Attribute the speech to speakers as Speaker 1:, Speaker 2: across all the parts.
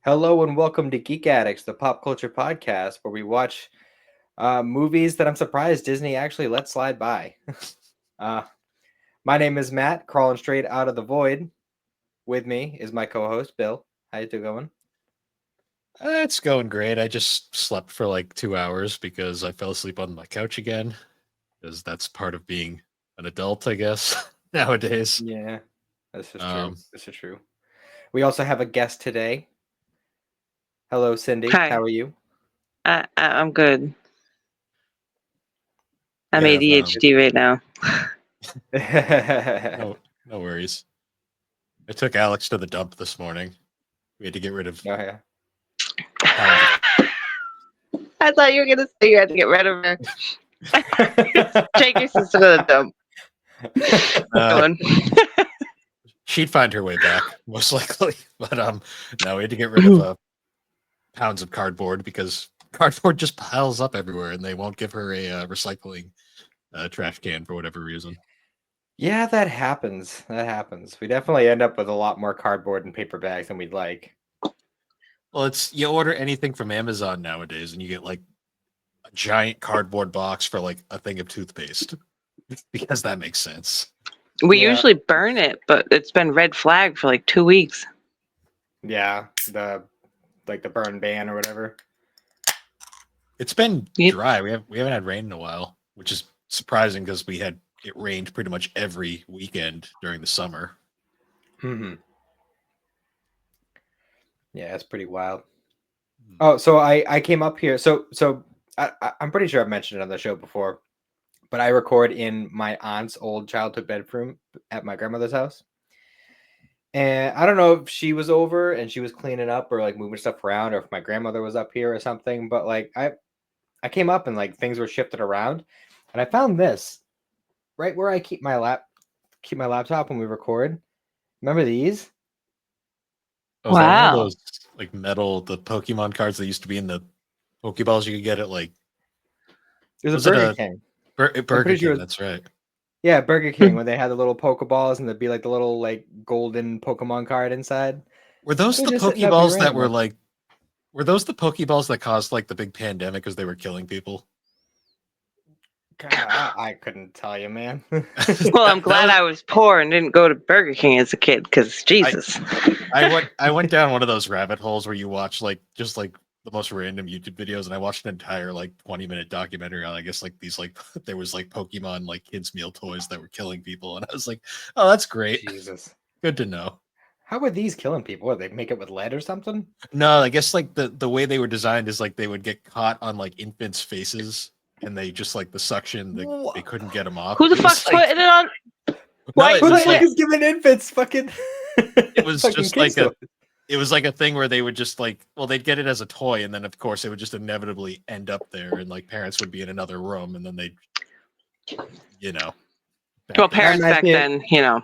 Speaker 1: Hello and welcome to Geek Addicts, the pop culture podcast where we watch movies that I'm surprised Disney actually let slide by. uh, my name is Matt, crawling straight out of the void. With me is my co-host Bill. How you two going?
Speaker 2: It's going great. I just slept for like 2 hours because I fell asleep on my couch again. Because that's part of being an adult, I guess, nowadays.
Speaker 1: Yeah, this is true.
Speaker 2: Um,
Speaker 1: This is true. We also have a guest today. Hello, Cyndi. How
Speaker 3: Hi,
Speaker 1: are you?
Speaker 3: I'm good. I'm
Speaker 2: we have
Speaker 3: ADHD right now.
Speaker 2: no no worries. I took Alex to the dump this morning. We had to get rid of
Speaker 1: Oh yeah.
Speaker 2: pounds of.
Speaker 3: I thought you were gonna say you had to get rid of her. Take your sister to the dump. Going.
Speaker 2: She'd find her way back, most likely. But no, we had to get rid of pounds of cardboard because cardboard just piles up everywhere, and they won't give her a recycling trash can for whatever reason.
Speaker 1: Yeah, that happens. That happens. We definitely end up with a lot more cardboard and paper bags than we'd like.
Speaker 2: Well, it's you order anything from Amazon nowadays, and you get like a giant cardboard box for like a thing of toothpaste because that makes sense.
Speaker 3: We
Speaker 1: Yeah.
Speaker 3: usually burn it, but it's been red flagged for like 2 weeks.
Speaker 1: Yeah, the burn ban or whatever.
Speaker 2: It's been
Speaker 3: Yep.
Speaker 2: dry. We haven't had rain in a while, which is surprising because it rained pretty much every weekend during the summer.
Speaker 1: Hmm. Yeah, it's pretty wild. Oh, so I came up here. I'm pretty sure I've mentioned it on the show before, but I record in my aunt's old childhood bedroom at my grandmother's house. And I don't know if she was over and she was cleaning up or like moving stuff around, or if my grandmother was up here or something. But like I came up and like things were shifted around, and I found this right where I keep my laptop when we record. Remember these?
Speaker 2: Oh, is that one of
Speaker 3: Wow.
Speaker 2: those like the Pokemon cards that used to be in the Pokeballs you could get at like
Speaker 1: There's a
Speaker 2: was it
Speaker 1: Burger
Speaker 2: a
Speaker 1: King. I'm
Speaker 2: Burger
Speaker 1: pretty sure.
Speaker 2: King? That's right.
Speaker 1: Yeah, Burger King when they had the little Pokeballs and there'd be like the little like golden Pokemon card inside.
Speaker 2: Were those
Speaker 1: They're
Speaker 2: the
Speaker 1: just sitting up here
Speaker 2: Pokeballs that were
Speaker 1: randomly.
Speaker 2: like were those the Pokeballs that caused like the big pandemic because they were killing people?
Speaker 1: God, I couldn't tell you, man.
Speaker 3: Well, I'm glad
Speaker 2: was,
Speaker 3: I was poor and didn't go to Burger King as a kid, because Jesus.
Speaker 2: I went down one of those rabbit holes where you watch like just like the most random YouTube videos, and I watched an entire like 20-minute documentary on I guess like these like there was like Pokemon like kids meal toys that were killing people, and I was like, oh, that's great,
Speaker 1: Jesus.
Speaker 2: good to know.
Speaker 1: How are these killing people? What, they make it with lead or something?
Speaker 2: No, I guess like the way they were designed is like they would get caught on like infants' faces, and they just like the suction they couldn't get them off.
Speaker 3: Who the
Speaker 2: It was
Speaker 3: fuck's
Speaker 2: like
Speaker 3: putting it on?
Speaker 2: no,
Speaker 3: Why?
Speaker 2: it
Speaker 1: Who the
Speaker 2: was
Speaker 1: fuck
Speaker 2: like
Speaker 1: is giving infants fucking
Speaker 2: it was
Speaker 1: fucking
Speaker 2: just
Speaker 1: kids
Speaker 2: like a
Speaker 1: toys?
Speaker 2: it was like a thing where they would just like well they'd get it as a toy and then of course it would just inevitably end up there and like parents would be in another room and then they'd you know
Speaker 3: Well,
Speaker 2: back in
Speaker 3: parents
Speaker 1: might
Speaker 3: back
Speaker 1: be-
Speaker 3: then, you know.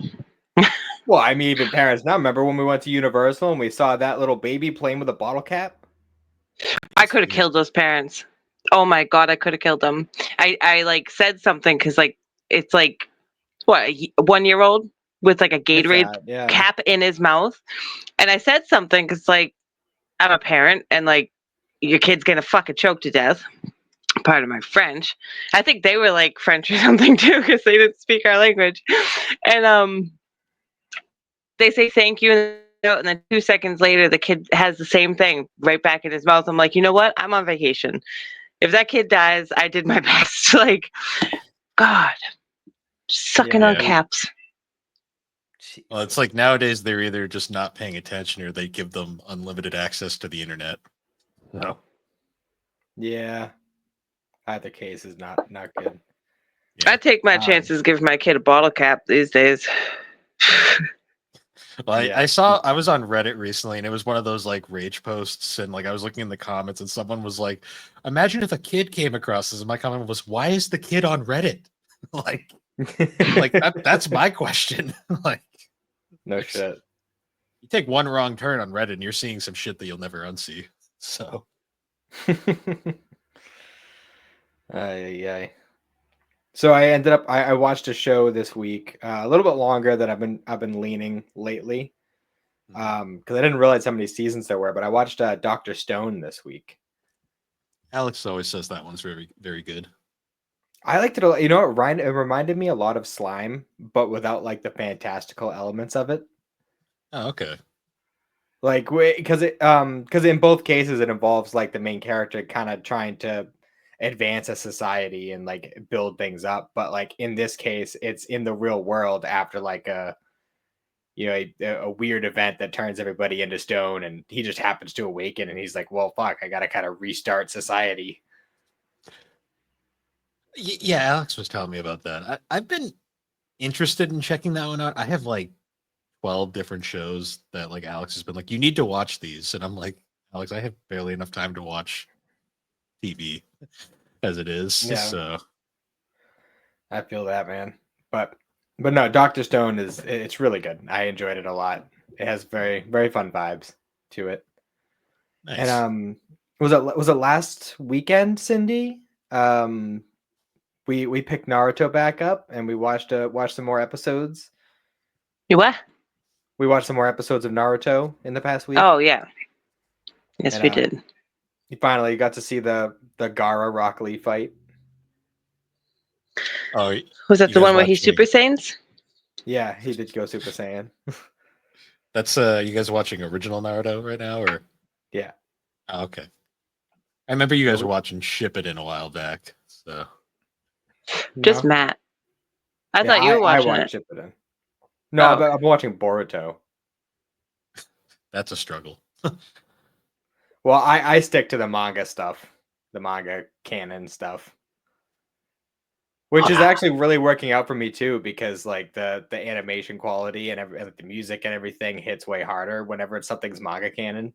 Speaker 1: Well, I mean, even parents now. Remember when we went to Universal and we saw that little baby playing with a bottle cap?
Speaker 3: I could have killed those parents. Oh my god, I could have killed them. I like said something because like it's like what 1 year old with like a
Speaker 1: It's
Speaker 3: Gatorade
Speaker 1: sad, yeah.
Speaker 3: cap in his mouth, and I said something because like I'm a parent and like your kid's gonna fucking choke to death. Part of my French. I think they were like French or something too because they didn't speak our language, and they say thank you and then 2 seconds later the kid has the same thing right back in his mouth. I'm like, you know what? I'm on vacation. If that kid dies, I did my best. Like, God, sucking on
Speaker 2: Yeah.
Speaker 3: caps.
Speaker 2: Well, it's like nowadays they're either just not paying attention or they give them unlimited access to the internet. No.
Speaker 1: Yeah. Either case is not good.
Speaker 2: Yeah.
Speaker 3: I take my chances giving my kid a bottle cap these days.
Speaker 2: Well,
Speaker 1: Yeah.
Speaker 2: I was on Reddit recently and it was one of those like rage posts and like I was looking in the comments and someone was like, imagine if a kid came across this and my comment was, why is the kid on Reddit? like that's my question. Like
Speaker 1: No shit.
Speaker 2: you take one wrong turn on Reddit and you're seeing some shit that you'll never unsee. So
Speaker 1: Ay. So I watched a show this week, a little bit longer that I've been leaning lately. Because I didn't realize how many seasons there were, but I watched Dr. Stone this week.
Speaker 2: Alex always says that one's very, very good.
Speaker 1: I liked it a lot. You know, it reminded me a lot of Slime, but without like the fantastical elements of it.
Speaker 2: Oh, okay.
Speaker 1: Like, because in both cases it involves like the main character kind of trying to advance a society and like build things up, but like in this case, it's in the real world after like a a weird event that turns everybody into stone, and he just happens to awaken, and he's like, well, fuck, I gotta kind of restart society.
Speaker 2: Yeah, Alex was telling me about that. I've been interested in checking that one out. I have like 12 different shows that like Alex has been like, you need to watch these. And I'm like, Alex, I have barely enough time to watch TV as it is.
Speaker 1: Yeah.
Speaker 2: So
Speaker 1: I feel that, man. But no, Dr. Stone it's really good. I enjoyed it a lot. It has very, very fun vibes to it.
Speaker 2: nice.
Speaker 1: And was it last weekend, Cyndi? We picked Naruto back up and we watched some more episodes.
Speaker 3: You what?
Speaker 1: We watched some more episodes of Naruto in the past week.
Speaker 3: Oh yeah. Yes,
Speaker 1: And,
Speaker 3: we did.
Speaker 1: You finally got to see the Gaara Rock Lee fight.
Speaker 2: Oh,
Speaker 3: Was that
Speaker 2: you
Speaker 3: the
Speaker 2: guys
Speaker 3: one where he
Speaker 2: watching-
Speaker 3: Super Saiyans?
Speaker 1: Yeah, he did go Super Saiyan.
Speaker 2: That's you guys watching original Naruto right now, or
Speaker 1: Yeah.
Speaker 2: oh, okay. I remember you guys
Speaker 1: Yeah,
Speaker 2: were watching Shippuden a while back. So
Speaker 3: Just
Speaker 1: No?
Speaker 3: Matt. I
Speaker 1: Yeah,
Speaker 3: thought you were watching
Speaker 1: I
Speaker 3: it.
Speaker 1: watched Shippuden. No,
Speaker 3: Oh,
Speaker 1: I've been watching Boruto.
Speaker 2: that's a struggle.
Speaker 1: Well, I stick to the manga stuff, the manga canon stuff, which is actually really working out for me too, because like the animation quality and the music and everything hits way harder whenever it's something's manga canon.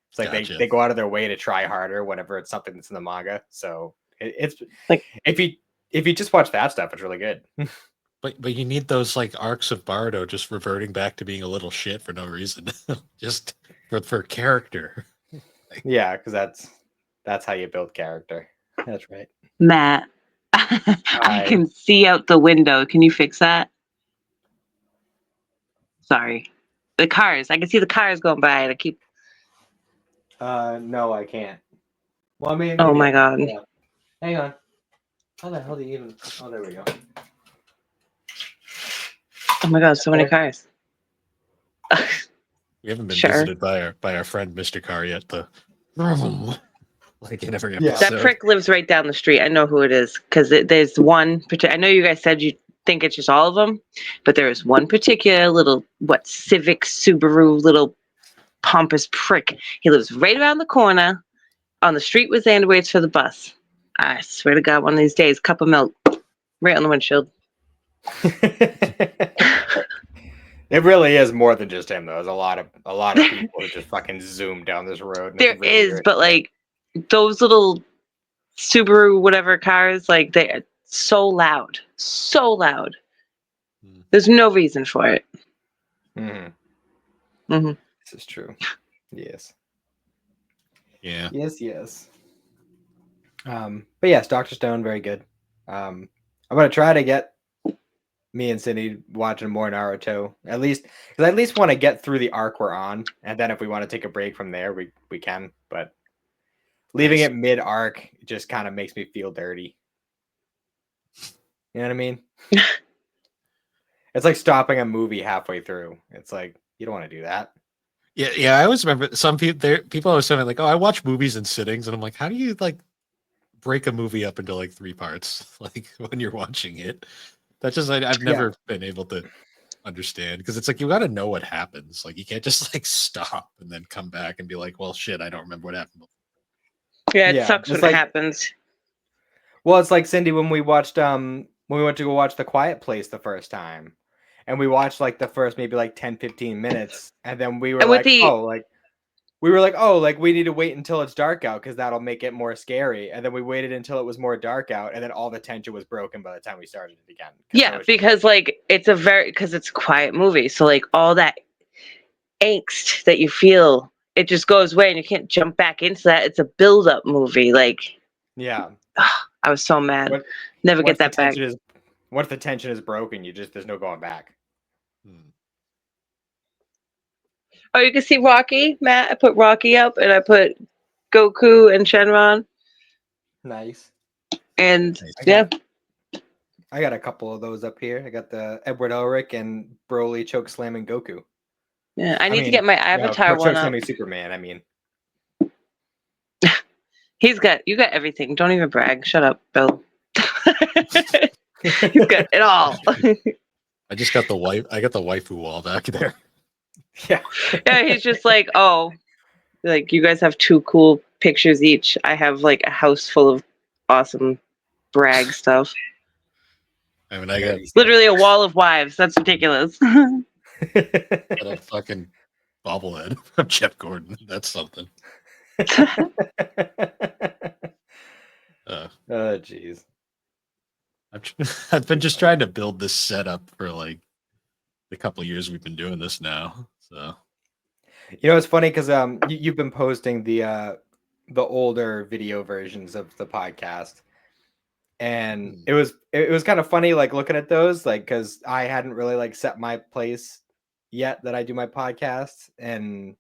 Speaker 1: It's like
Speaker 2: Gotcha.
Speaker 1: they go out of their way to try harder whenever it's something that's in the manga. So it's
Speaker 3: Like-
Speaker 1: if you just watch that stuff, it's really good.
Speaker 2: But you need those like arcs of Bardo just reverting back to being a little shit for no reason, just for character.
Speaker 1: Yeah, because that's how you build character. That's right.
Speaker 3: Matt. I can see out the window. Can you fix that? Sorry. The cars. I can see the cars going by and I keep
Speaker 1: No, I can't. Well, I mean,
Speaker 3: Oh
Speaker 1: maybe
Speaker 3: my
Speaker 1: I
Speaker 3: god.
Speaker 1: can. Yeah. Hang on. How the hell do you even? Oh, there we go.
Speaker 3: Oh my god, so many cars.
Speaker 2: We haven't been
Speaker 3: Sure.
Speaker 2: visited by our friend Mr. Car yet. The like in every
Speaker 1: Yeah.
Speaker 2: episode.
Speaker 3: That prick lives right down the street. I know who it is because there's one. I know you guys said you think it's just all of them, but there is one particular little Civic Subaru little pompous prick. He lives right around the corner on the street with Xander waits for the bus. I swear to God, one of these days, cup of milk right on the windshield.
Speaker 1: It really is more than just him, though. There's a lot of people who just fucking zoom down this road. And
Speaker 3: There
Speaker 1: it's really
Speaker 3: is, but like those little Subaru whatever cars, like they're so loud, so loud. There's no reason for it.
Speaker 1: This is true. Yes.
Speaker 2: Yeah.
Speaker 1: Yes. But yes, Dr. Stone, very good. I'm gonna try to get me and Cyndi watching more Naruto, at least because I at least want to get through the arc we're on, and then if we want to take a break from there, we can. But leaving it mid arc just kind of makes me feel dirty. You know what I mean? It's like stopping a movie halfway through. It's like you don't want to do that.
Speaker 2: Yeah. I always remember some people always say like, "Oh, I watch movies in sittings," and I'm like, "How do you like break a movie up into like 3 parts like when you're watching it?" That's just I've never been able to understand because it's like you got to know what happens. Like you can't just like stop and then come back and be like, "Well, shit, I don't remember what happened."
Speaker 3: Yeah, it sucks when it happens.
Speaker 1: Well, it's like Cyndi when we watched when we went to go watch The Quiet Place the first time. And we watched like the first maybe like 10-15 minutes, and then we were like, we need to wait until it's dark out because that'll make it more scary. And then we waited until it was more dark out, and then all the tension was broken by the time we started it again.
Speaker 3: Yeah, because like it's a quiet movie, so like all that angst that you feel, it just goes away, and you can't jump back into that. It's a build-up movie. Like,
Speaker 1: yeah,
Speaker 3: I was so mad. Never get that back.
Speaker 1: Once the tension is broken, there's no going back.
Speaker 3: Oh, you can see Rocky, Matt. I put Rocky up, and I put Goku and Shenron,
Speaker 1: Nice.
Speaker 3: and
Speaker 2: Nice.
Speaker 3: yeah,
Speaker 1: I got a couple of those up here. I got the Edward Elric and Broly choke slamming Goku.
Speaker 3: yeah. I
Speaker 1: I
Speaker 3: need to
Speaker 1: mean,
Speaker 3: get my
Speaker 1: no,
Speaker 3: Avatar one
Speaker 1: choke
Speaker 3: up.
Speaker 1: slamming Superman. I mean,
Speaker 3: You got everything. Don't even brag. Shut up, Bill. He's got it all.
Speaker 2: I just got the wife. I got the waifu wall back there.
Speaker 1: yeah.
Speaker 3: Yeah, he's just like, oh, like you guys have 2 cool pictures each. I have like a house full of awesome brag stuff.
Speaker 2: I mean, I got
Speaker 3: Literally a wall of wives. That's ridiculous.
Speaker 2: a fucking bobblehead of Jeff Gordon. That's something.
Speaker 1: Oh, jeez.
Speaker 2: I've been just trying to build this setup for like the couple of years we've been doing this now. So
Speaker 1: You know, it's funny because you've been posting the older video versions of the podcast, and it was kind of funny like looking at those, like because I hadn't really like set my place yet that I do my podcast, and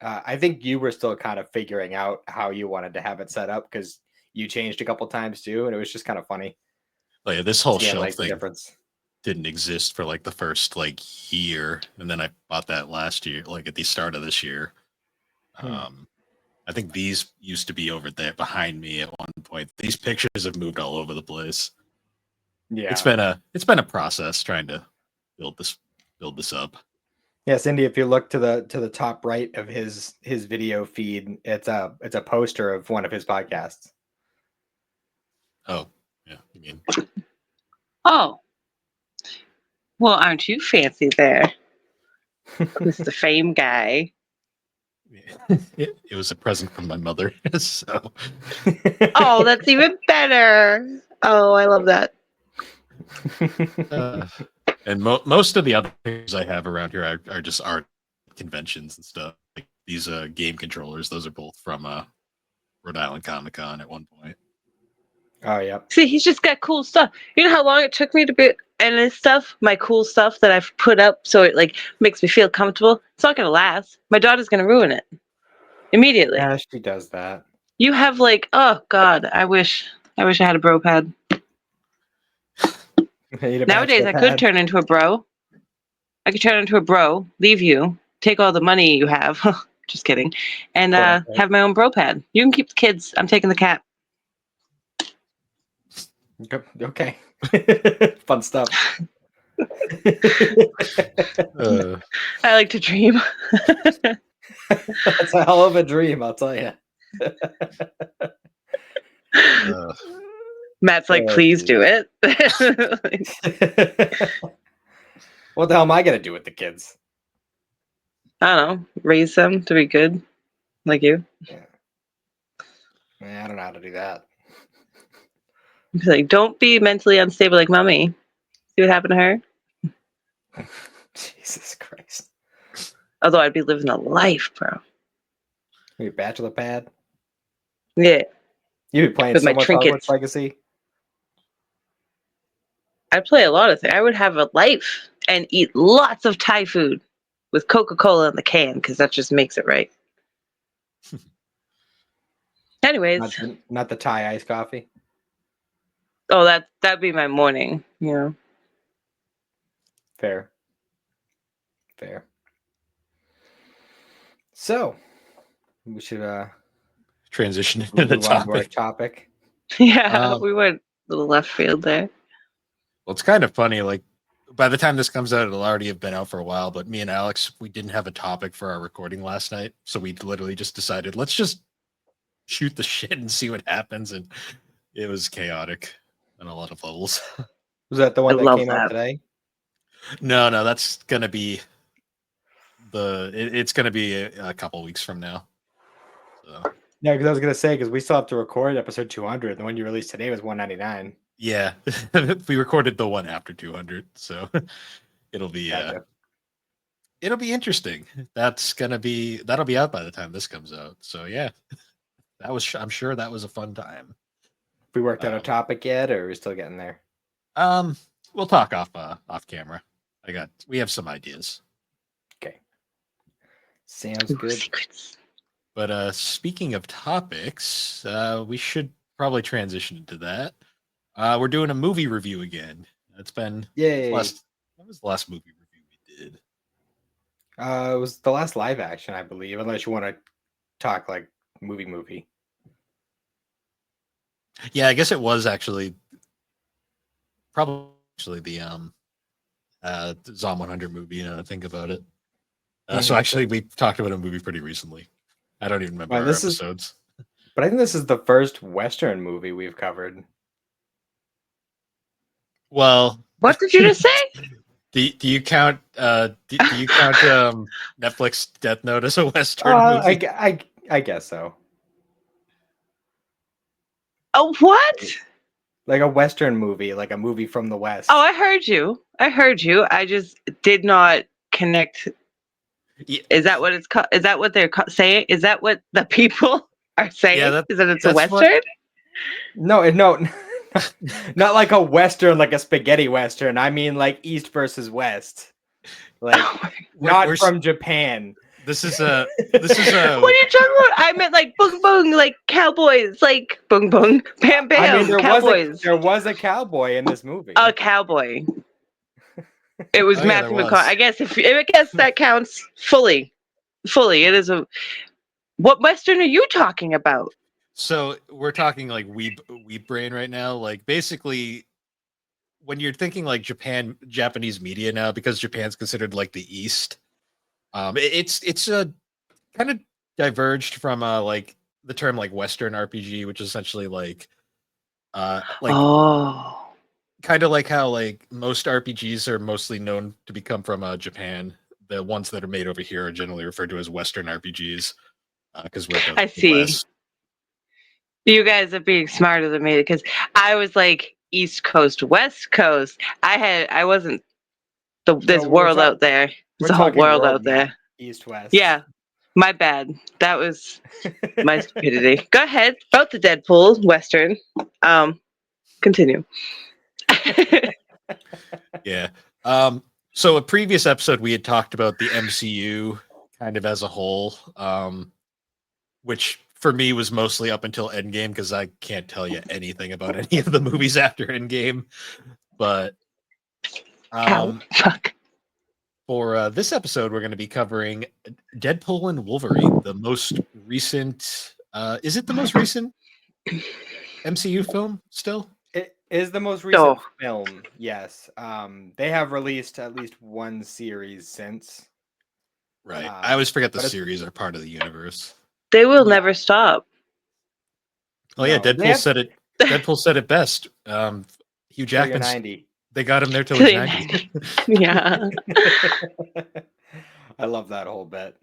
Speaker 1: I think you were still kind of figuring out how you wanted to have it set up because you changed a couple times too, and it was just kind of funny
Speaker 2: like this whole
Speaker 1: seeing
Speaker 2: shelf
Speaker 1: like the
Speaker 2: thing
Speaker 1: difference.
Speaker 2: didn't exist for like the first like year, and then I bought that last year, like at the start of this year. I think these used to be over there behind me at one point. These pictures have moved all over the place.
Speaker 1: Yeah,
Speaker 2: It's been a process trying to build this up.
Speaker 1: yeah, Cyndi. If you look to the top right of his video feed, it's a poster of one of his podcasts.
Speaker 2: Oh, yeah. I mean,
Speaker 3: Oh, well, aren't you fancy there, Mr. Fame guy?
Speaker 2: it was a present from my mother. So
Speaker 3: Oh, that's even better. Oh, I love that.
Speaker 2: and most of the other things I have around here are just art conventions and stuff. Like these game controllers, those are both from Rhode Island Comic Con at one point.
Speaker 1: Oh, yeah.
Speaker 3: See, he's just got cool stuff. You know how long it took me to be and this stuff, my cool stuff that I've put up so it like makes me feel comfortable. It's not gonna last. My daughter's gonna ruin it immediately.
Speaker 1: Yeah, she does that.
Speaker 3: You have like, oh God, I wish I had a bro pad. Nowadays I could turn into a bro. I could turn into a bro, leave you, take all the money you have. Just kidding. And have my own bro pad. You can keep the kids. I'm taking the cat.
Speaker 1: Okay. Fun stuff.
Speaker 3: I like to dream.
Speaker 1: That's a hell of a dream, I'll tell you.
Speaker 3: Matt's like, please do it.
Speaker 1: What the hell am I gonna do with the kids?
Speaker 3: I don't know. Raise them to be good, like you.
Speaker 1: Yeah, I don't know how to do that.
Speaker 3: Be like, don't be mentally unstable like mommy. See what happened to her?
Speaker 1: Jesus Christ.
Speaker 3: Although I'd be living a life, bro.
Speaker 1: Your bachelor pad?
Speaker 3: Yeah.
Speaker 1: You'd be playing
Speaker 3: With
Speaker 1: so
Speaker 3: my
Speaker 1: much
Speaker 3: trinkets.
Speaker 1: Hogwarts Legacy.
Speaker 3: I'd play a lot of things. I would have a life and eat lots of Thai food with Coca-Cola in the can because that just makes it right. Anyways,
Speaker 1: Not the Thai iced coffee.
Speaker 3: oh, that'd be my morning. You know.
Speaker 1: Fair. So we should
Speaker 2: transition into the
Speaker 1: move on to our
Speaker 2: topic.
Speaker 1: topic.
Speaker 3: Yeah, we went a little left field there.
Speaker 2: Well, it's kind of funny. Like by the time this comes out, it'll already have been out for a while. But me and Alex, we didn't have a topic for our recording last night, so we literally just decided let's just shoot the shit and see what happens. And it was chaotic on a lot of levels.
Speaker 1: Was that the one
Speaker 3: I
Speaker 1: that
Speaker 3: love
Speaker 1: came out
Speaker 3: that.
Speaker 1: today?
Speaker 2: No, that's gonna be it's gonna be a couple weeks from now. So
Speaker 1: Yeah, because I was gonna say because we still have to record episode 200. The one you released today was 199.
Speaker 2: yeah, we recorded the one after 200, so it'll be
Speaker 1: Gotcha.
Speaker 2: it'll be interesting. That'll be out by the time this comes out. So yeah, I'm sure that was a fun time.
Speaker 1: We worked out a topic yet, or are we still getting there?
Speaker 2: We'll talk off camera. We have some ideas.
Speaker 1: Okay. Sounds
Speaker 3: Ooh,
Speaker 1: good.
Speaker 3: secrets.
Speaker 2: But speaking of topics, we should probably transition into that. We're doing a movie review again. It's been
Speaker 1: Yay.
Speaker 2: what was the last movie review we did?
Speaker 1: It was the last live action, I believe, unless you want to talk like movie.
Speaker 2: Yeah, I guess it was actually probably the Zom 100 movie. Now that I think about it. So actually, we talked about a movie pretty recently. I don't even remember our episodes.
Speaker 1: But I think this is the first Western movie we've covered.
Speaker 2: Well,
Speaker 3: What did you just say?
Speaker 2: do you count Netflix Death Note as a Western movie?
Speaker 1: I guess so.
Speaker 3: Oh, what?
Speaker 1: Like a Western movie, like a movie from the West.
Speaker 3: Oh, I heard you. I just did not connect.
Speaker 2: Yeah.
Speaker 3: Is that what it's called? Is that what they're saying? Is that what the people are saying?
Speaker 2: Yeah,
Speaker 3: is that it's a
Speaker 2: that's
Speaker 3: Western?
Speaker 1: No, not like a Western, like a spaghetti Western. I mean, like East versus West, like not from Japan.
Speaker 2: This is a.
Speaker 3: What are you talking about? I meant like boom boom, like cowboys, like boom boom, bam bam.
Speaker 1: I mean,
Speaker 3: cowboys.
Speaker 1: there was a cowboy in this movie.
Speaker 3: A cowboy. It was
Speaker 2: Oh, yeah,
Speaker 3: Matthew
Speaker 2: there was.
Speaker 3: McConaughey. I guess that counts fully. It is a. What Western are you talking about?
Speaker 2: So we're talking like weeb brain right now. Like basically, when you're thinking like Japanese media now, because Japan's considered like the East. It's a kind of diverged from like the term like Western RPG, which is essentially like
Speaker 3: Oh.
Speaker 2: kind of like how like most RPGs are mostly known to become from Japan. The ones that are made over here are generally referred to as Western RPGs because we're
Speaker 3: I see.
Speaker 2: West.
Speaker 3: You guys are being smarter than me because I was like East Coast, West Coast. I wasn't. There's world out there. There's a whole world out there.
Speaker 1: East West.
Speaker 3: Yeah, my bad. That was my stupidity. Go ahead about the Deadpool Western. Continue.
Speaker 2: Yeah. So a previous episode we had talked about the MCU kind of as a whole, which for me was mostly up until Endgame because I can't tell you anything about any of the movies after Endgame. But
Speaker 3: Fuck.
Speaker 2: for this episode, we're going to be covering Deadpool and Wolverine, the most recent. Is it the most recent MCU film still?
Speaker 1: It is the most recent film, yes. They have released at least one series since.
Speaker 2: Right. I always forget the series are part of the universe.
Speaker 3: They will never stop.
Speaker 2: Oh yeah, Deadpool said it. Deadpool said it best. Hugh Jackman.
Speaker 1: 90.
Speaker 2: They got him there till he's 90.
Speaker 3: Yeah.
Speaker 1: I love that whole bit.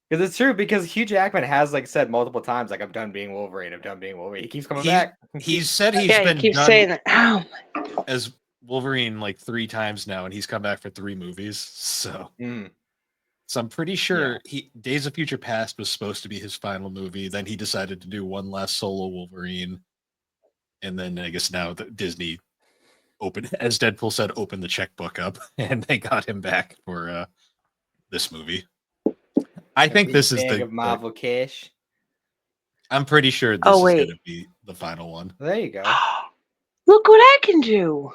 Speaker 1: Because it's true, because Hugh Jackman has like said multiple times, like, I'm done being Wolverine. He keeps coming back.
Speaker 2: He's said he's been
Speaker 3: keeps
Speaker 2: done
Speaker 3: saying that.
Speaker 2: as Wolverine like 3 times now, and he's come back for 3 movies. So I'm pretty sure Days of Future Past was supposed to be his final movie. Then he decided to do one last solo Wolverine. And then I guess now Disney as Deadpool said, open the checkbook up, and they got him back for this movie. I think this is the
Speaker 1: Marvel cash.
Speaker 2: I'm pretty sure this is going to be the final one.
Speaker 1: There you go.
Speaker 3: Look what I can do.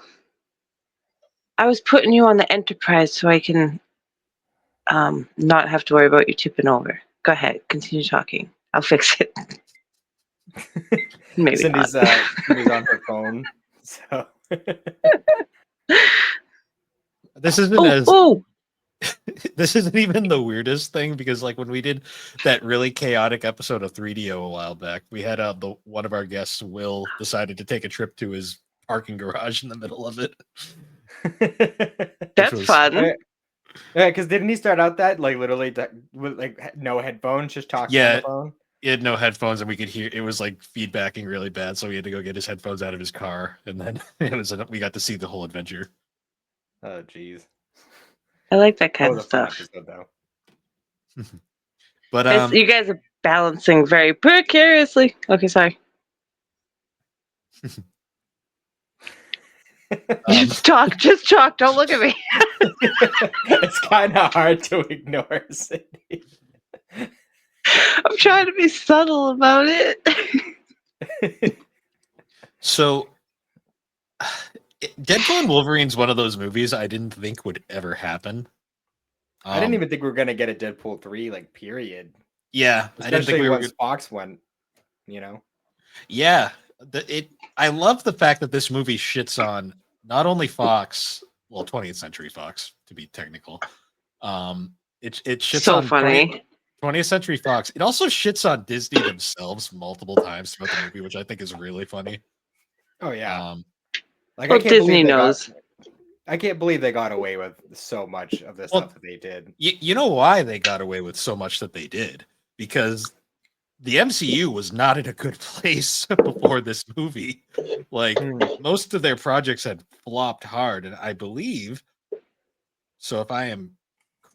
Speaker 3: I was putting you on the Enterprise so I can not have to worry about you tipping over. Go ahead, continue talking. I'll fix it. Maybe
Speaker 1: Cindy's on her phone, so.
Speaker 2: This isn't this isn't even the weirdest thing, because like when we did that really chaotic episode of 3DO a while back, we had one of our guests, Will, decided to take a trip to his parking garage in the middle of it.
Speaker 3: That's fun.
Speaker 1: Yeah, because didn't he start out that like literally with like no headphones, just talking on the phone?
Speaker 2: He had no headphones, and we could hear it was like feedbacking really bad, so we had to go get his headphones out of his car, and then we got to see the whole adventure.
Speaker 1: Oh jeez.
Speaker 3: I like that kind of stuff.
Speaker 2: But
Speaker 3: you guys are balancing very precariously. Okay, sorry. Just talk. Don't look at me.
Speaker 1: It's kind of hard to ignore, Cindy.
Speaker 3: I'm trying to be subtle about it.
Speaker 2: So, Deadpool and Wolverine's one of those movies I didn't think would ever happen.
Speaker 1: I didn't even think we were gonna get a Deadpool 3, like, period.
Speaker 2: Yeah,
Speaker 1: Especially
Speaker 2: I didn't think we were.
Speaker 1: once Fox went, you know.
Speaker 2: Yeah, I love the fact that this movie shits on not only Fox, well, 20th Century Fox to be technical. It shits
Speaker 3: So
Speaker 2: on
Speaker 3: funny.
Speaker 2: 20th Century Fox. It also shits on Disney themselves multiple times throughout the movie, which I think is really funny.
Speaker 1: Oh yeah. Like
Speaker 3: Well, Disney knows.
Speaker 1: I can't believe they got away with so much of the stuff that they did.
Speaker 2: You know why they got away with so much that they did? Because the MCU was not in a good place before this movie. Like, most of their projects had flopped hard, and I believe, so if I am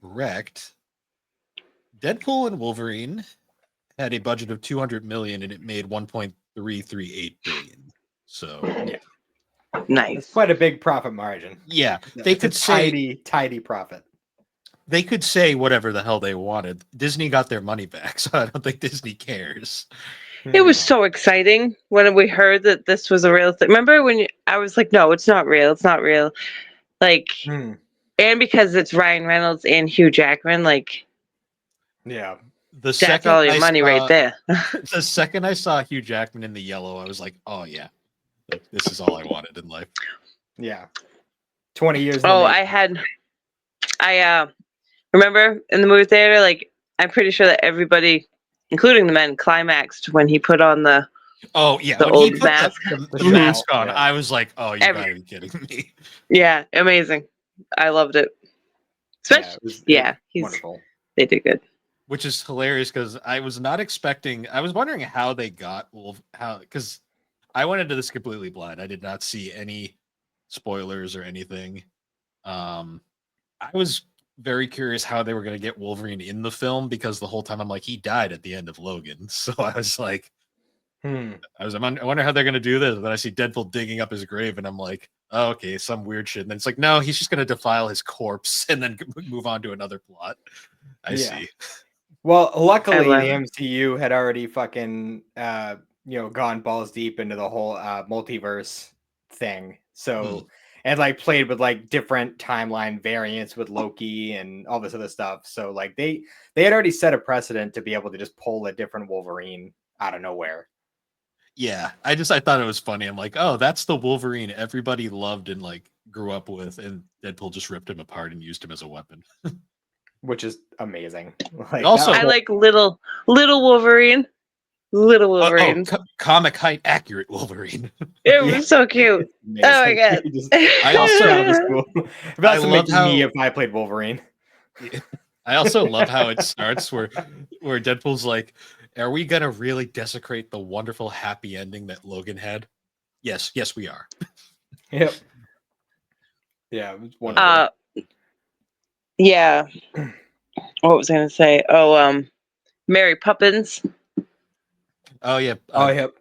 Speaker 2: correct, Deadpool and Wolverine had a budget of 200 million and it made 1.338 billion. So, yeah.
Speaker 3: Nice.
Speaker 1: It's quite a big profit margin.
Speaker 2: Yeah, they could say
Speaker 1: tidy profit.
Speaker 2: They could say whatever the hell they wanted. Disney got their money back, so I don't think Disney cares.
Speaker 3: It was so exciting when we heard that this was a real thing. Remember when I was like, no, it's not real. It's not real. Like, and because it's Ryan Reynolds and Hugh Jackman, like,
Speaker 1: yeah,
Speaker 3: that's all your money right there.
Speaker 2: The second I saw Hugh Jackman in the yellow, I was like, oh yeah, this is all I wanted in life.
Speaker 1: Yeah. 20 years.
Speaker 3: Oh, I remember in the movie theater, like, I'm pretty sure that everybody, including the men, climaxed when he put on the
Speaker 2: the
Speaker 3: old mask.
Speaker 2: The mask on. Yeah. I was like, oh, you gotta be kidding me.
Speaker 3: Yeah, amazing. I loved it. Especially, he's wonderful. They did good.
Speaker 2: Which is hilarious because I was not expecting. I was wondering how they got because I went into this completely blind. I did not see any spoilers or anything. I was very curious how they were going to get Wolverine in the film because the whole time I'm like, he died at the end of Logan. So I was like, I wonder how they're going to do this. And then I see Deadpool digging up his grave and I'm like, oh, okay, some weird shit. And then it's like, no, he's just going to defile his corpse and then move on to another plot. I see.
Speaker 1: Well, luckily the MCU had already fucking, gone balls deep into the whole multiverse thing. So, and like played with like different timeline variants with Loki and all this other stuff. So like they had already set a precedent to be able to just pull a different Wolverine out of nowhere.
Speaker 2: Yeah, I thought it was funny. I'm like, oh, that's the Wolverine everybody loved and like grew up with, and Deadpool just ripped him apart and used him as a weapon. Which
Speaker 1: is amazing. Like,
Speaker 3: also, I like little Wolverine. Little Wolverine.
Speaker 2: Comic height accurate Wolverine.
Speaker 3: It was so cute. Amazing. Oh my god.
Speaker 2: I also
Speaker 1: cool. That's me if I played Wolverine.
Speaker 2: I also love how it starts where Deadpool's like, are we gonna really desecrate the wonderful happy ending that Logan had? Yes, we are.
Speaker 1: Yep. Yeah, it was wonderful.
Speaker 3: Yeah. What was I gonna say? Oh, Mary Poppins.
Speaker 2: Oh yeah.
Speaker 1: Yep.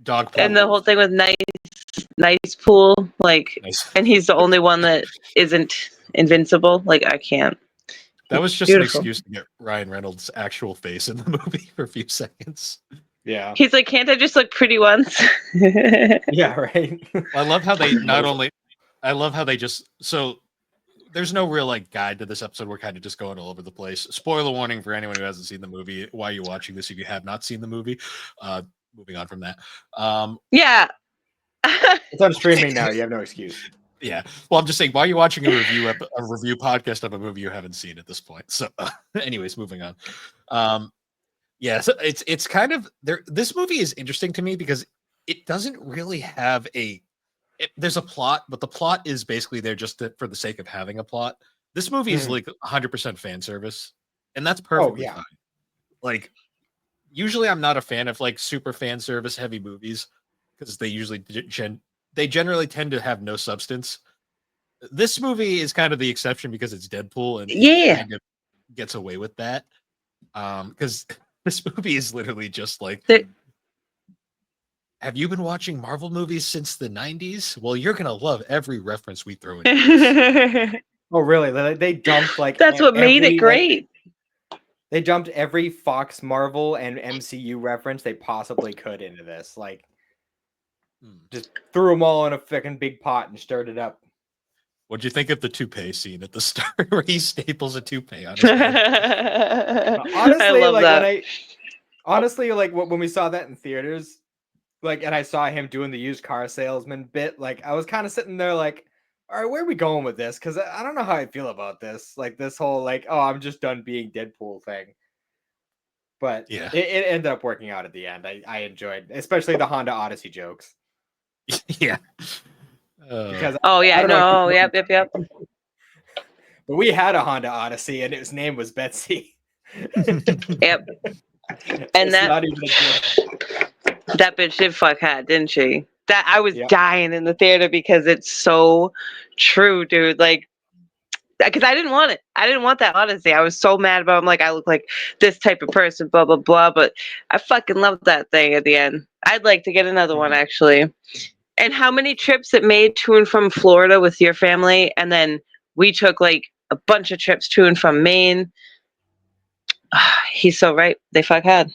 Speaker 2: Dog pool.
Speaker 3: And the whole thing with nice pool, like, nice. And he's the only one that isn't invincible. Like, I can't.
Speaker 2: That was just an excuse to get Ryan Reynolds' actual face in the movie for a few seconds.
Speaker 1: Yeah.
Speaker 3: He's like, can't I just look pretty once?
Speaker 1: Yeah, right.
Speaker 2: I love how they so there's no real like guide to this episode. We're kind of just going all over the place. Spoiler warning for anyone who hasn't seen the movie. Why are you watching this if you have not seen the movie? Moving on from that.
Speaker 3: Yeah.
Speaker 1: It's on streaming now. You have no excuse.
Speaker 2: Yeah. Well, I'm just saying, why are you watching a review podcast of a movie you haven't seen at this point? So anyways, moving on. Yeah, so it's kind of there. This movie is interesting to me because it doesn't really have there's a plot, but the plot is basically there just for the sake of having a plot. This movie is like 100% fan service, and that's perfectly fine. Like, usually I'm not a fan of like super fan service heavy movies because they usually generally tend to have no substance. This movie is kind of the exception because it's Deadpool and it kind of gets away with that. Because this movie is literally just like have you been watching Marvel movies since the 90s? Well, you're gonna love every reference we throw in.
Speaker 1: Oh, really? They dumped like
Speaker 3: That's what made it
Speaker 1: every
Speaker 3: great.
Speaker 1: they dumped every Fox, Marvel, and MCU reference they possibly could into this. Like, just threw them all in a fucking big pot and stirred it up.
Speaker 2: What'd you think of the toupee scene at the start where he staples a toupee on his head?
Speaker 1: Honestly,
Speaker 3: I love
Speaker 1: like
Speaker 3: that.
Speaker 1: when we saw that in theaters, like, and I saw him doing the used car salesman bit, like, I was kind of sitting there like, all right, where are we going with this? Because I don't know how I feel about this. Like, this whole, like, oh, I'm just done being Deadpool thing. But
Speaker 2: Yeah.
Speaker 1: it ended up working out at the end. I enjoyed, especially the Honda Odyssey jokes.
Speaker 2: Yeah.
Speaker 1: Because
Speaker 3: Oh yeah,
Speaker 1: I don't know
Speaker 3: no,
Speaker 1: if
Speaker 3: yep.
Speaker 1: but we had a Honda Odyssey and its name was Betsy.
Speaker 3: Yep. And
Speaker 1: It's not even a joke.
Speaker 3: that bitch did fuck hat, didn't she? That I was
Speaker 1: Yep.
Speaker 3: dying in the theater because it's so true, dude. Like, because I didn't want it. I didn't want that Odyssey. I was so mad about it. I'm like, I look like this type of person, blah blah blah. But I fucking loved that thing at the end. I'd like to get another one actually. And how many trips it made to and from Florida with your family, and then we took like a bunch of trips to and from Maine. He's so right. They fuck had.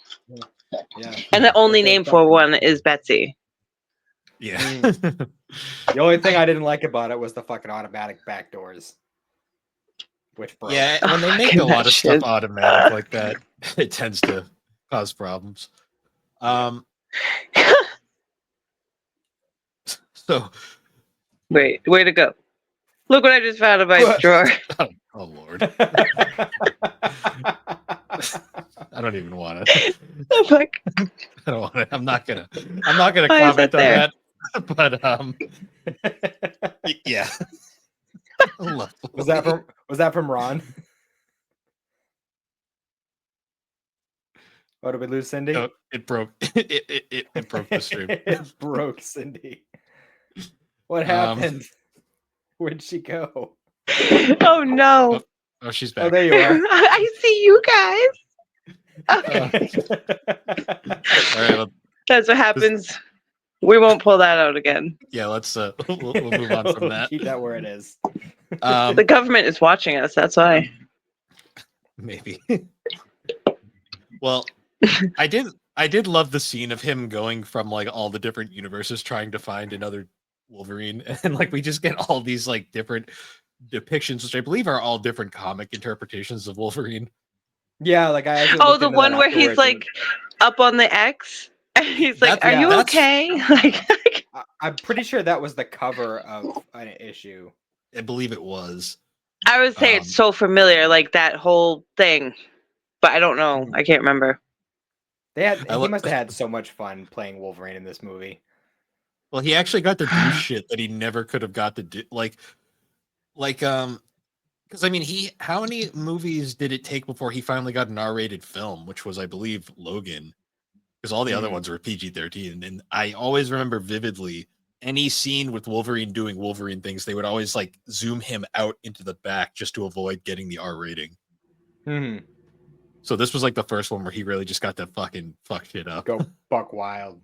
Speaker 1: Yeah.
Speaker 3: And the only
Speaker 1: But they
Speaker 3: name for
Speaker 1: fucking-
Speaker 3: one is Betsy.
Speaker 2: Yeah.
Speaker 1: The only thing I didn't like about it was the fucking automatic back doors. Which broke.
Speaker 2: Yeah, when they make
Speaker 3: Fucking
Speaker 2: a lot
Speaker 3: that
Speaker 2: of
Speaker 3: shit.
Speaker 2: stuff automatic like that, it tends to cause problems. So,
Speaker 3: Wait, way to go. Look what I just found in my drawer.
Speaker 2: oh Lord, I don't even want to.
Speaker 3: The fuck?
Speaker 2: I don't want to. I'm not gonna
Speaker 3: Why is
Speaker 2: comment
Speaker 3: that there?
Speaker 2: on that. But yeah.
Speaker 1: was that from Ron? Oh, did we lose Cyndi?
Speaker 2: No, it broke. It broke the stream.
Speaker 1: It broke Cyndi. What happened? Where'd she go?
Speaker 3: Oh no.
Speaker 2: Oh, she's
Speaker 1: Oh,
Speaker 2: back.
Speaker 1: there you are.
Speaker 3: I see you guys.
Speaker 2: All right.
Speaker 3: That's what happens. We won't pull that out again.
Speaker 2: Yeah, let's we'll move on from that.
Speaker 1: Keep that where it is.
Speaker 3: The government is watching us. That's why.
Speaker 2: Maybe. Well, I did love the scene of him going from like all the different universes trying to find another Wolverine, and like we just get all these like different depictions, which I believe are all different comic interpretations of Wolverine.
Speaker 1: Yeah, like I actually
Speaker 3: Oh,
Speaker 1: looked
Speaker 3: the
Speaker 1: into
Speaker 3: one
Speaker 1: that
Speaker 3: where he's
Speaker 1: afterwards,
Speaker 3: like up on the X. And he's like,
Speaker 2: That's-
Speaker 3: "Are you
Speaker 2: that's-
Speaker 3: okay?" Like,
Speaker 1: I'm pretty sure that was the cover of an issue.
Speaker 2: I believe it was.
Speaker 3: I would say it's so familiar, like that whole thing, but I don't know. I can't remember.
Speaker 1: He must have had so much fun playing Wolverine in this movie.
Speaker 2: Well, he actually got to do shit that he never could have got to do, like, because I mean, how many movies did it take before he finally got an R-rated film, which was, I believe, Logan, because all the other ones were PG-13, and I always remember vividly any scene with Wolverine doing Wolverine things, they would always like zoom him out into the back just to avoid getting the R rating. So this was like the first one where he really just got to fucking fuck shit up.
Speaker 1: Go buck wild.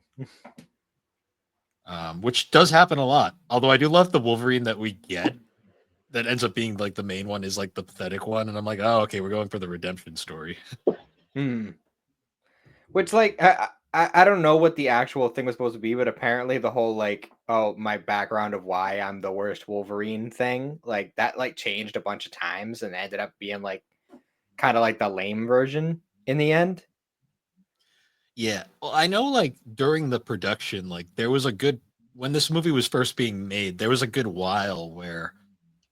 Speaker 2: Which does happen a lot. Although I do love the Wolverine that we get that ends up being like the main one is like the pathetic one. And I'm like, oh, okay, we're going for the redemption story.
Speaker 1: Which, like, I don't know what the actual thing was supposed to be, but apparently the whole, like, oh, my background of why I'm the worst Wolverine thing, like, that, like, changed a bunch of times and ended up being, like, kind of like the lame version in the end.
Speaker 2: Yeah. Well, I know, like, during the production, like, there was when this movie was first being made, there was a good while where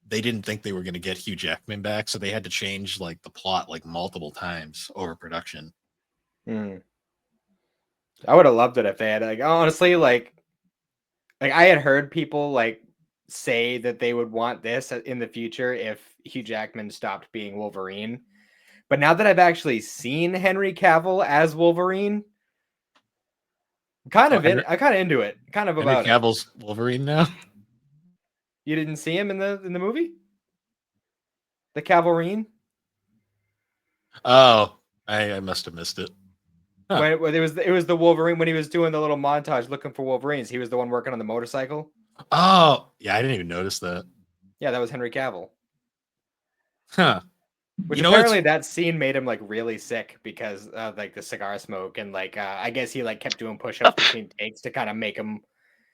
Speaker 2: they didn't think they were going to get Hugh Jackman back, so they had to change, like, the plot, like, multiple times over production.
Speaker 1: I would have loved it if they had, like, honestly, like I had heard people, like, say that they would want this in the future if Hugh Jackman stopped being Wolverine. But now that I've actually seen Henry Cavill as Wolverine, I'm kind of into it. Kind of about
Speaker 2: Henry Cavill's Wolverine now.
Speaker 1: You didn't see him in the movie? The Cavalrine?
Speaker 2: Oh, I must have missed it.
Speaker 1: When it was the Wolverine when he was doing the little montage looking for Wolverines. He was the one working on the motorcycle.
Speaker 2: Oh, yeah, I didn't even notice that.
Speaker 1: Yeah, that was Henry Cavill.
Speaker 2: Huh.
Speaker 1: Which
Speaker 2: You know what's
Speaker 1: apparently that scene made him like really sick because of like the cigar smoke and like I guess he like kept doing push-ups between takes to kind of make him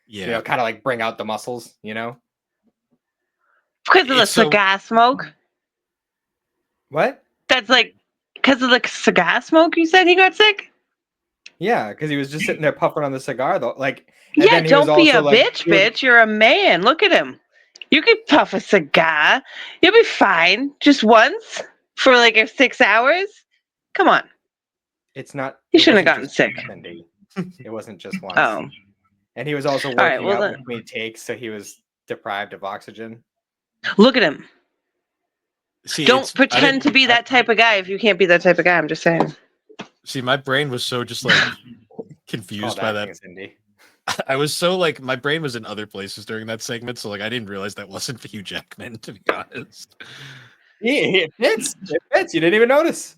Speaker 2: yeah.
Speaker 1: kind of like bring out the muscles,
Speaker 3: Because of the
Speaker 2: It's so
Speaker 3: cigar smoke.
Speaker 1: What?
Speaker 3: That's like because of the cigar smoke. You said he got sick.
Speaker 1: Yeah, because he was just sitting there puffing on the cigar though. Like, and
Speaker 3: Yeah,
Speaker 1: then he was
Speaker 3: don't be
Speaker 1: also
Speaker 3: a
Speaker 1: like,
Speaker 3: bitch, bitch. You're a man. Look at him. You could puff a cigar. You'll be fine. Just once for like 6 hours. Come on.
Speaker 1: It's not.
Speaker 3: He
Speaker 1: It
Speaker 3: shouldn't have
Speaker 1: wasn't
Speaker 3: gotten
Speaker 1: just
Speaker 3: sick.
Speaker 1: once, Cindy. It wasn't just once.
Speaker 3: Oh.
Speaker 1: And he was also
Speaker 3: All right,
Speaker 1: working
Speaker 3: well
Speaker 1: out
Speaker 3: then.
Speaker 1: between takes, so he was deprived of oxygen.
Speaker 3: Look at him.
Speaker 2: see,
Speaker 3: Don't pretend to be that type of guy if you can't be that type of guy. I'm just saying.
Speaker 2: See, my brain was so just like
Speaker 1: It's
Speaker 2: confused
Speaker 1: called
Speaker 2: by that.
Speaker 1: acting, Cindy.
Speaker 2: I was so like my brain was in other places during that segment, so like I didn't realize that wasn't Hugh Jackman, to be honest.
Speaker 1: Yeah, it fits. It fits. You didn't even notice.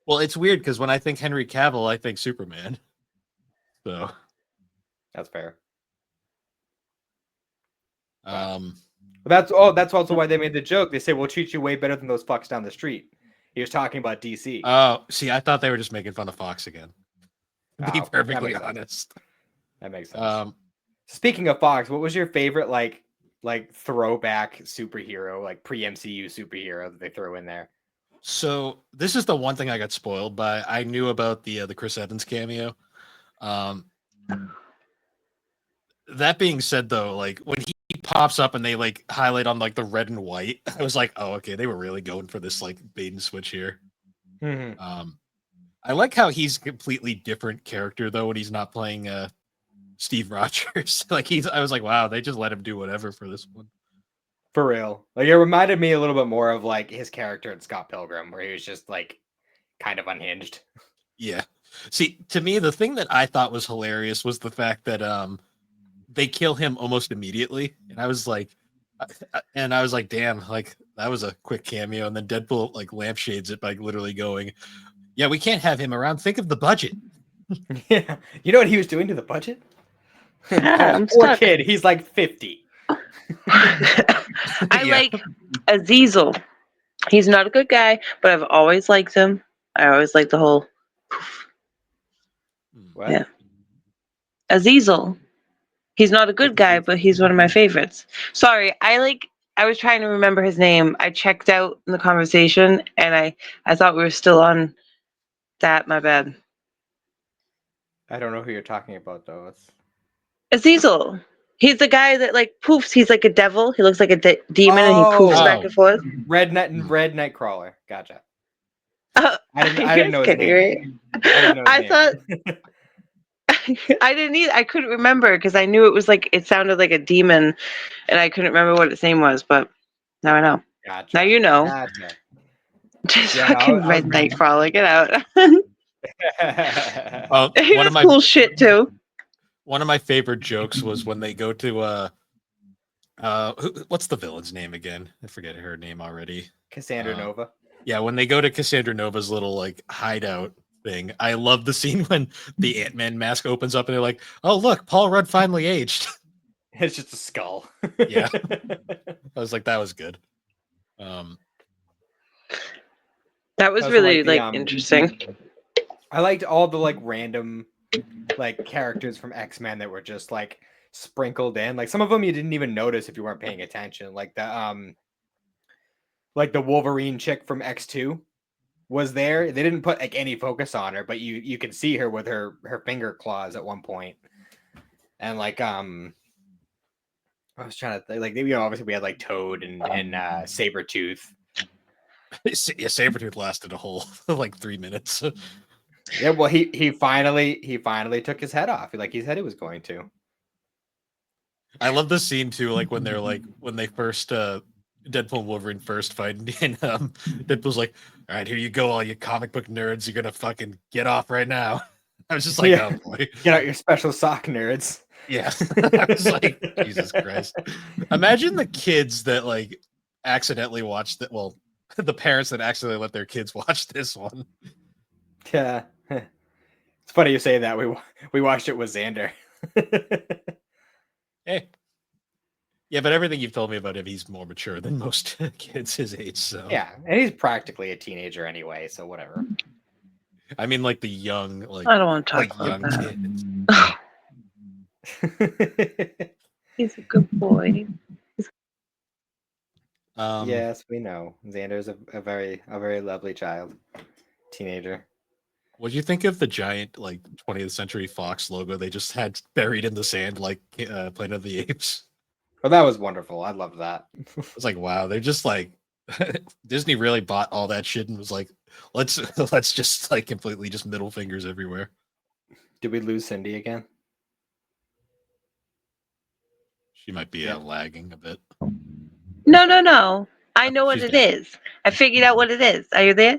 Speaker 2: Well, it's weird because when I think Henry Cavill, I think Superman. So,
Speaker 1: That's fair.
Speaker 2: um,
Speaker 1: That's also why they made the joke. They say we'll treat you way better than those fucks down the street. He was talking about DC.
Speaker 2: oh, see, I thought they were just making fun of Fox again. To be
Speaker 1: Oh, that
Speaker 2: perfectly
Speaker 1: makes sense.
Speaker 2: honest.
Speaker 1: That makes sense.
Speaker 2: Um,
Speaker 1: Speaking of Fox, what was your favorite like throwback superhero, like pre-MCU superhero that they throw in there?
Speaker 2: so this is the one thing I got spoiled by. I knew about the Chris Evans cameo. Um, that being said, though, like when he pops up and they like highlight on like the red and white, I was like, oh, okay, they were really going for this like bait and switch here.
Speaker 1: Mm-hmm.
Speaker 2: I like how he's a completely different character though when he's not playing Steve Rogers. Like I was like, wow, they just let him do whatever for this one.
Speaker 1: For real. Like it reminded me a little bit more of like his character in Scott Pilgrim, where he was just like kind of unhinged.
Speaker 2: Yeah. See, to me, the thing that I thought was hilarious was the fact that they kill him almost immediately, and I was like, damn, like that was a quick cameo. And then Deadpool like lampshades it by literally going, "Yeah, we can't have him around. Think of the budget."
Speaker 1: Yeah. You know what he was doing to the budget?
Speaker 3: I'm
Speaker 1: Poor
Speaker 3: stuck.
Speaker 1: kid. He's like 50.
Speaker 3: I
Speaker 2: Yeah.
Speaker 3: like Azazel. He's not a good guy, but I've always liked him. I always like the whole
Speaker 1: What?
Speaker 3: Yeah. Azazel. He's not a good guy, but he's one of my favorites. Sorry, I was trying to remember his name. I checked out in the conversation and I thought we were still on that. My bad.
Speaker 1: I don't know who you're talking about though.
Speaker 3: Azazel. He's the guy that like poofs. He's like a devil. He looks like a demon and he poofs back and forth.
Speaker 1: Red Nightcrawler. Gotcha.
Speaker 3: I
Speaker 1: I didn't know his name.
Speaker 3: Right?
Speaker 1: I didn't know his
Speaker 3: I
Speaker 1: name.
Speaker 3: thought I didn't either. I couldn't remember because I knew it was like it sounded like a demon, and I couldn't remember what its name was. But now I know.
Speaker 1: Gotcha.
Speaker 3: Now you know.
Speaker 1: Gotcha.
Speaker 3: Just
Speaker 1: Yeah, no,
Speaker 3: fucking
Speaker 1: I
Speaker 3: Red
Speaker 1: was-
Speaker 3: Nightcrawler, get out. He
Speaker 2: One
Speaker 3: was
Speaker 2: of my
Speaker 3: cool shit too.
Speaker 2: one of my favorite jokes was when they go to what's the villain's name again? I forget her name already.
Speaker 1: Cassandra Nova.
Speaker 2: Yeah, when they go to Cassandra Nova's little like hideout thing, I love the scene when the Ant-Man mask opens up and they're like, "Oh look, Paul Rudd finally aged."
Speaker 1: It's just a skull.
Speaker 2: Yeah. I was like, that was good.
Speaker 3: That was
Speaker 1: Also
Speaker 3: really
Speaker 1: like the,
Speaker 3: like interesting.
Speaker 1: I liked all the like random like characters from X-Men that were just like sprinkled in. Like some of them you didn't even notice if you weren't paying attention. Like the Wolverine chick from X2 was there. They didn't put like any focus on her, but you could see her with her finger claws at one point. And like I was trying to think, like obviously we had like Toad and Sabretooth.
Speaker 2: Yeah, Sabretooth lasted a whole like 3 minutes.
Speaker 1: Yeah, well he finally took his head off. Like he said he was going to.
Speaker 2: I love the scene too, like when they first Deadpool and Wolverine first fight, and Deadpool's like, "All right, here you go, all you comic book nerds. You're gonna fucking get off right now." I was just like,
Speaker 1: Yeah.
Speaker 2: "Oh boy,
Speaker 1: Get out your special sock, nerds.
Speaker 2: yeah." I was like, Jesus Christ. Imagine the kids that like accidentally watched that. Well, the parents that accidentally let their kids watch this one.
Speaker 1: Yeah. funny you say that. We watched it with Xander.
Speaker 2: Hey. Yeah, but everything you've told me about him, he's more mature than most kids his age. So
Speaker 1: Yeah, and he's practically a teenager anyway, so whatever.
Speaker 2: I mean, like the young, like
Speaker 3: I don't want to talk
Speaker 2: like
Speaker 3: about
Speaker 2: young
Speaker 3: that.
Speaker 2: kids.
Speaker 3: He's a good boy.
Speaker 1: Yes, we know. Xander's a very lovely child, teenager.
Speaker 2: What do you think of the giant, like 20th Century Fox logo they just had buried in the sand, like Planet of the Apes?
Speaker 1: Oh, that was wonderful. I love that.
Speaker 2: It's like, wow, they're just like Disney really bought all that shit and was like, let's just like completely just middle fingers everywhere.
Speaker 1: Did we lose Cyndi again?
Speaker 2: She might be lagging a bit.
Speaker 3: No. I know what
Speaker 2: She's
Speaker 3: it
Speaker 2: there.
Speaker 3: is. I figured out what it is. Are you there?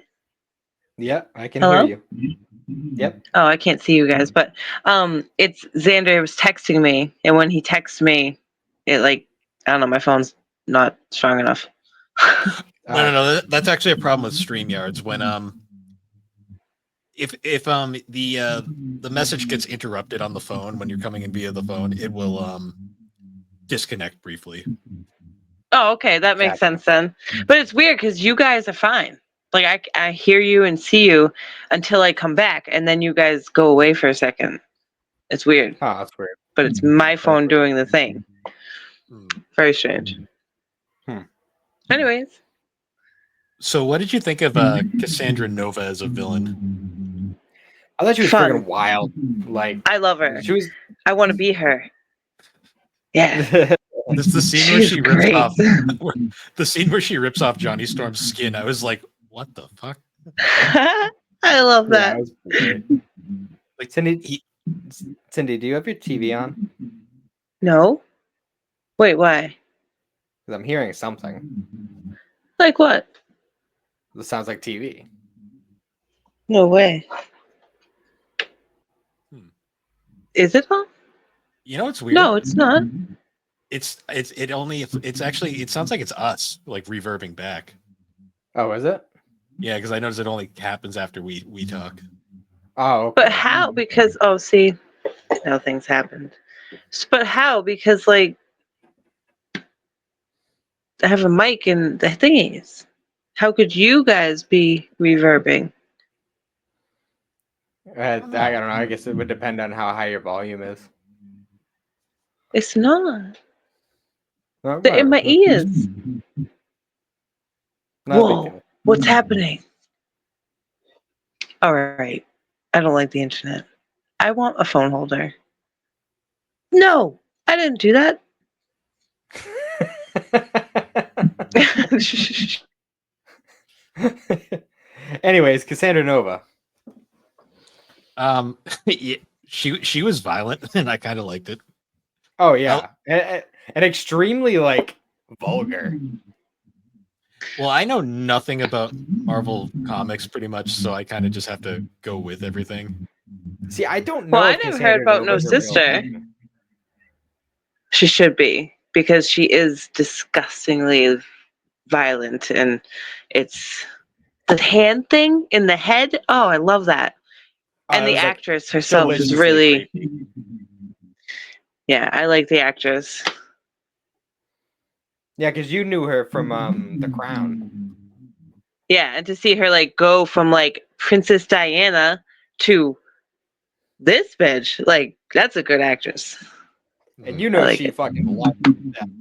Speaker 1: Yeah, I can
Speaker 3: Hello?
Speaker 1: hear you. Yep.
Speaker 3: Oh, I can't see you guys, but it's Xander was texting me, and when he texts me, it like I don't know, my phone's not strong enough.
Speaker 2: No. That's actually a problem with StreamYards when if the message gets interrupted on the phone when you're coming in via the phone, it will disconnect briefly.
Speaker 3: Oh, okay, that makes sense then. But it's weird because you guys are fine. Like I hear you and see you until I come back, and then you guys go away for a second. It's weird.
Speaker 1: Oh, that's weird.
Speaker 3: But it's my phone doing the thing. Very strange. Anyways.
Speaker 2: So what did you think of Cassandra Nova as a villain?
Speaker 1: I thought she was
Speaker 3: Fun.
Speaker 1: freaking wild. Like
Speaker 3: I love her.
Speaker 1: she was.
Speaker 3: I want to be her. Yeah.
Speaker 2: This is the scene where
Speaker 3: She's
Speaker 2: she rips
Speaker 3: great.
Speaker 2: off the scene where she rips off Johnny Storm's skin. I was like, what the fuck?
Speaker 3: I love that.
Speaker 1: Yeah, was great. Like Cyndi, do you have your TV on?
Speaker 3: No. Wait, why?
Speaker 1: Because I'm hearing something.
Speaker 3: Like what?
Speaker 1: It sounds like TV.
Speaker 3: No way. Is it on?
Speaker 2: You know, it's weird.
Speaker 3: No, it's not.
Speaker 2: It sounds like it's us like reverbing back.
Speaker 1: Oh, is it?
Speaker 2: Yeah, because I noticed it only happens after we talk.
Speaker 1: Oh, okay.
Speaker 3: But how? Because see, now things happened. But how? Because like I have a mic and the thingies. How could you guys be reverbing?
Speaker 1: I don't know. I guess it would depend on how high your volume is.
Speaker 3: It's not.
Speaker 1: No,
Speaker 3: They're in my ears. Whoa, what's happening? All right. I don't like the internet. I want a phone holder. No, I didn't do that.
Speaker 1: Anyways, Cassandra Nova.
Speaker 2: Yeah, she was violent and I kind of liked it.
Speaker 1: Oh yeah, and extremely like vulgar.
Speaker 2: Well, I know nothing about Marvel comics pretty much, so I kind of just have to go with everything.
Speaker 1: See, I don't know.
Speaker 3: Well, I never heard about No Sister. She should be, because she is disgustingly violent, and it's the hand thing in the head. Oh, I love that. And the actress herself is really creepy. Yeah, I like the actress.
Speaker 1: Yeah, because you knew her from The Crown.
Speaker 3: Yeah, and to see her like go from like Princess Diana to this bitch, like that's a good actress.
Speaker 1: And you know like she fucking loved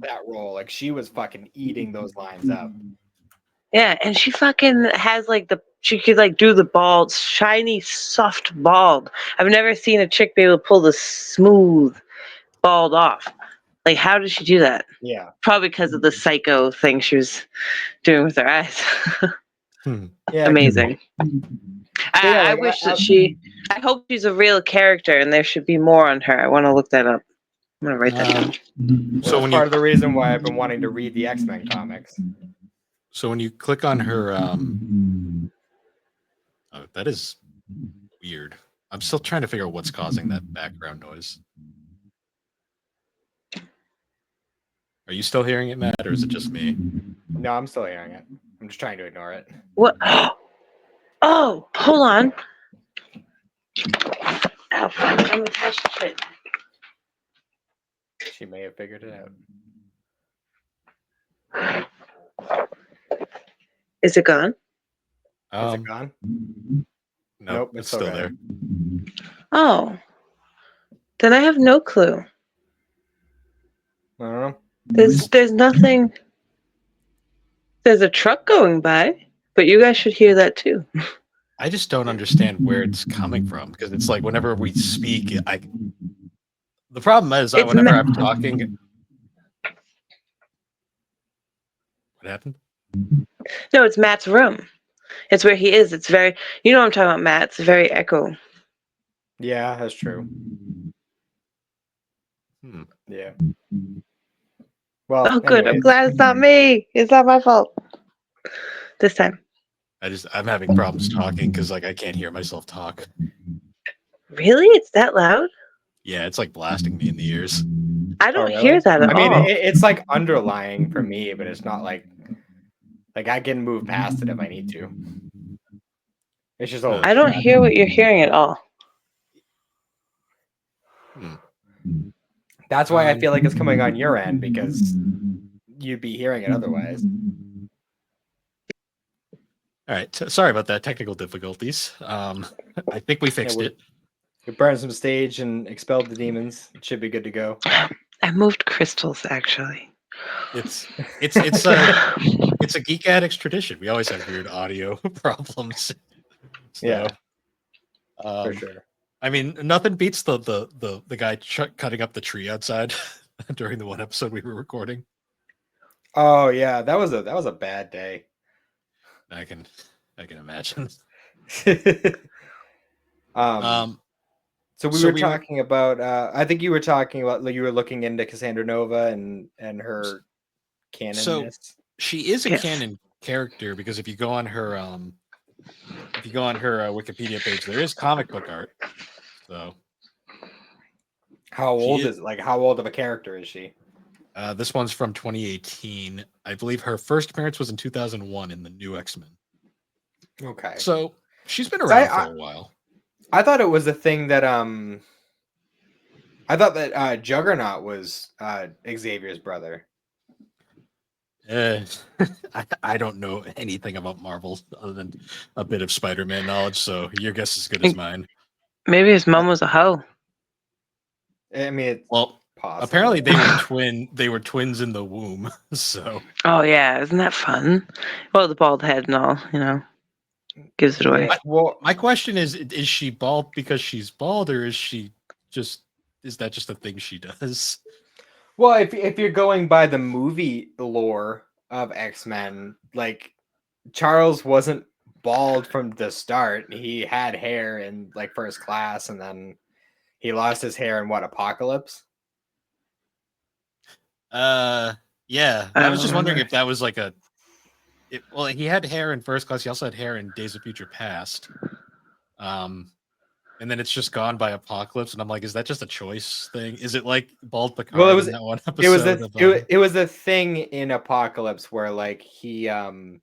Speaker 1: that role. Like she was fucking eating those lines up.
Speaker 3: Yeah, and she fucking has like she could like do the bald, shiny, soft bald. I've never seen a chick be able to pull the smooth bald off. Like, how did she do that?
Speaker 1: Yeah.
Speaker 3: Probably because of the psycho thing she was doing with her eyes.
Speaker 1: Yeah.
Speaker 3: Amazing. I wish that I hope she's a real character and there should be more on her. I want to look that up. I'm going to write that down.
Speaker 1: So that's part of the reason why I've been wanting to read the X-Men comics.
Speaker 2: So when you click on her, that is weird. I'm still trying to figure out what's causing that background noise. Are you still hearing it, Matt, or is it just me?
Speaker 1: No, I'm still hearing it. I'm just trying to ignore it.
Speaker 3: What? Oh, hold on. I'll find it. I'm attached to it.
Speaker 1: She may have figured it out.
Speaker 3: Is it gone?
Speaker 1: Is it gone?
Speaker 2: Nope, it's still there.
Speaker 3: Oh. Then I have no clue.
Speaker 1: I don't know.
Speaker 3: There's nothing. There's a truck going by, but you guys should hear that too.
Speaker 2: I just don't understand where it's coming from because it's like whenever we speak, the problem is
Speaker 3: It's
Speaker 2: whenever I'm talking. What happened?
Speaker 3: No, it's Matt's room. It's where he is. It's very, you know what I'm talking about, Matt. It's very echo.
Speaker 1: Yeah, that's true. Yeah. Well,
Speaker 3: Oh, good. I'm
Speaker 1: anyways.
Speaker 3: glad it's not me. It's not my fault. This time.
Speaker 2: I'm having problems talking because like I can't hear myself talk.
Speaker 3: Really? It's that loud?
Speaker 2: Yeah, it's like blasting me in the ears.
Speaker 3: I don't
Speaker 1: really?
Speaker 3: hear that at
Speaker 1: I mean,
Speaker 3: all.
Speaker 1: it's like underlying for me, but it's not like I can move past it if I need to. It's just
Speaker 3: I don't hear what you're hearing at all.
Speaker 1: That's why I feel like it's coming on your end because you'd be hearing it otherwise.
Speaker 2: All right, sorry about that technical difficulties. I think we fixed it.
Speaker 1: We burned some stage and expelled the demons. It should be good to go.
Speaker 3: I moved crystals actually.
Speaker 2: It's a Geek Addicts tradition. We always have weird audio problems. So,
Speaker 1: yeah, for sure.
Speaker 2: I mean, nothing beats the guy cutting up the tree outside during the one episode we were recording.
Speaker 1: Oh yeah, that was a bad day.
Speaker 2: I can imagine.
Speaker 1: So we were talking about. I think you were talking about you were looking into Cassandra Nova and her canon.
Speaker 2: So she is a canon character because if you go on her Wikipedia page, there is comic book art. So
Speaker 1: how old is like how old of a character is she?
Speaker 2: This one's from 2018. I believe her first appearance was in 2001 in the new X-Men.
Speaker 1: Okay.
Speaker 2: So she's been around for a while.
Speaker 1: I thought it was a thing that I thought that Juggernaut was Xavier's brother.
Speaker 2: I don't know anything about Marvel other than a bit of Spider-Man knowledge, so your guess is as good as mine.
Speaker 3: Maybe his mom was a hoe.
Speaker 1: I mean, possible.
Speaker 2: Apparently they were twins in the womb. So.
Speaker 3: Oh yeah, isn't that fun? Well, the bald head and all, gives it away.
Speaker 2: My question is she bald because she's bald, or is that just a thing she does?
Speaker 1: Well, if you're going by the movie lore of X-Men, like Charles wasn't bald from the start. He had hair in like First Class, and then he lost his hair in Apocalypse?
Speaker 2: Yeah. I was just wondering if that was like he had hair in First Class. He also had hair in Days of Future Past. And then it's just gone by Apocalypse, and I'm like, is that just a choice thing? Is it like Bald Picard? Well,
Speaker 1: in that one episode. It was a thing in Apocalypse where like he I don't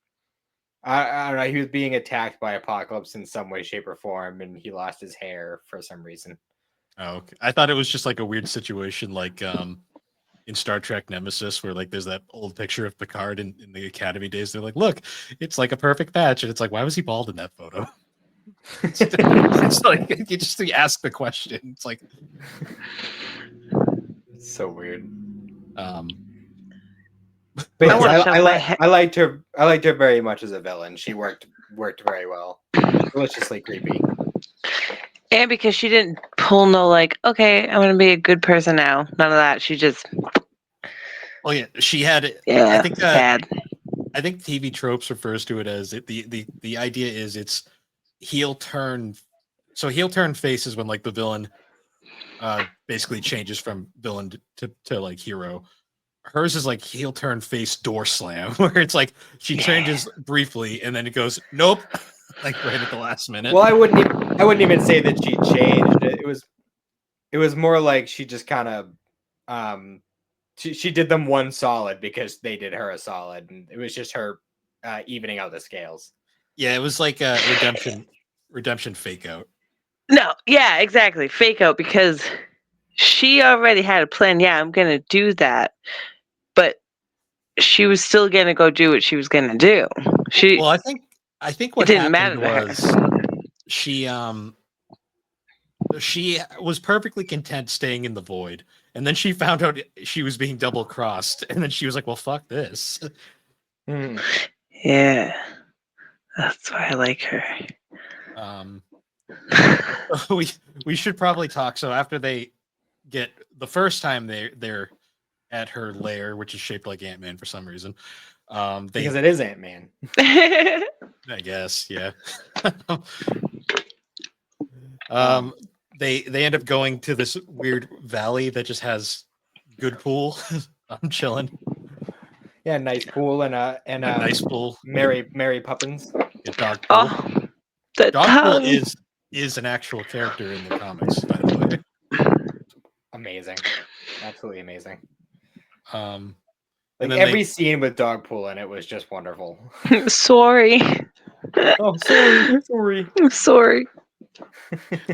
Speaker 1: know, he was being attacked by Apocalypse in some way, shape, or form, and he lost his hair for some reason.
Speaker 2: Oh, okay. I thought it was just like a weird situation, like in Star Trek Nemesis, where like there's that old picture of Picard in the Academy days. They're like, look, it's like a perfect patch, and it's like, why was he bald in that photo? It's like you just ask the question. It's like
Speaker 1: it's so weird.
Speaker 2: But
Speaker 1: yes, I liked her very much as a villain. She worked very well. Deliciously creepy.
Speaker 3: And because she didn't pull no like, okay, I'm gonna be a good person now. None of that. She just.
Speaker 2: Well, yeah, she had.
Speaker 3: Yeah,
Speaker 2: I think
Speaker 3: bad.
Speaker 2: I think TV tropes refers to it as the idea is it's heel turn. So heel turn faces when like the villain basically changes from villain to like hero. Hers is like heel turn face door slam, where it's like she changes briefly and then it goes nope, like right at the last minute.
Speaker 1: Well, I wouldn't even say that she changed. It was more like she just kind of she did them one solid because they did her a solid, and it was just her evening out the scales.
Speaker 2: Yeah, it was like a redemption fake out.
Speaker 3: No, yeah, exactly. Fake out because she already had a plan. Yeah, I'm gonna do that, but she was still gonna go do what she was gonna do.
Speaker 2: Well, I think
Speaker 3: It
Speaker 2: what
Speaker 3: didn't
Speaker 2: happened
Speaker 3: matter to her.
Speaker 2: was she she was perfectly content staying in the void, and then she found out she was being double crossed, and then she was like, "Well, fuck this."
Speaker 1: Mhm.
Speaker 3: Yeah, that's why I like her.
Speaker 2: Um, we should probably talk. So after they get the first time they're at her lair, which is shaped like Ant-Man for some reason. They
Speaker 1: Because it is Ant-Man.
Speaker 2: I guess, yeah. They end up going to this weird valley that just has good pool. I'm chilling.
Speaker 1: Yeah, nice pool and
Speaker 2: A nice pool.
Speaker 1: Mary Poppins.
Speaker 2: A dog pool.
Speaker 3: Oh, the
Speaker 2: Dog pool
Speaker 3: tongue.
Speaker 2: is an actual character in the comics, by the way.
Speaker 1: Amazing. Absolutely amazing.
Speaker 2: And
Speaker 1: Like
Speaker 2: then
Speaker 1: every scene with dog pool in it was just wonderful.
Speaker 3: Sorry.
Speaker 1: Oh, sorry.
Speaker 3: I'm sorry.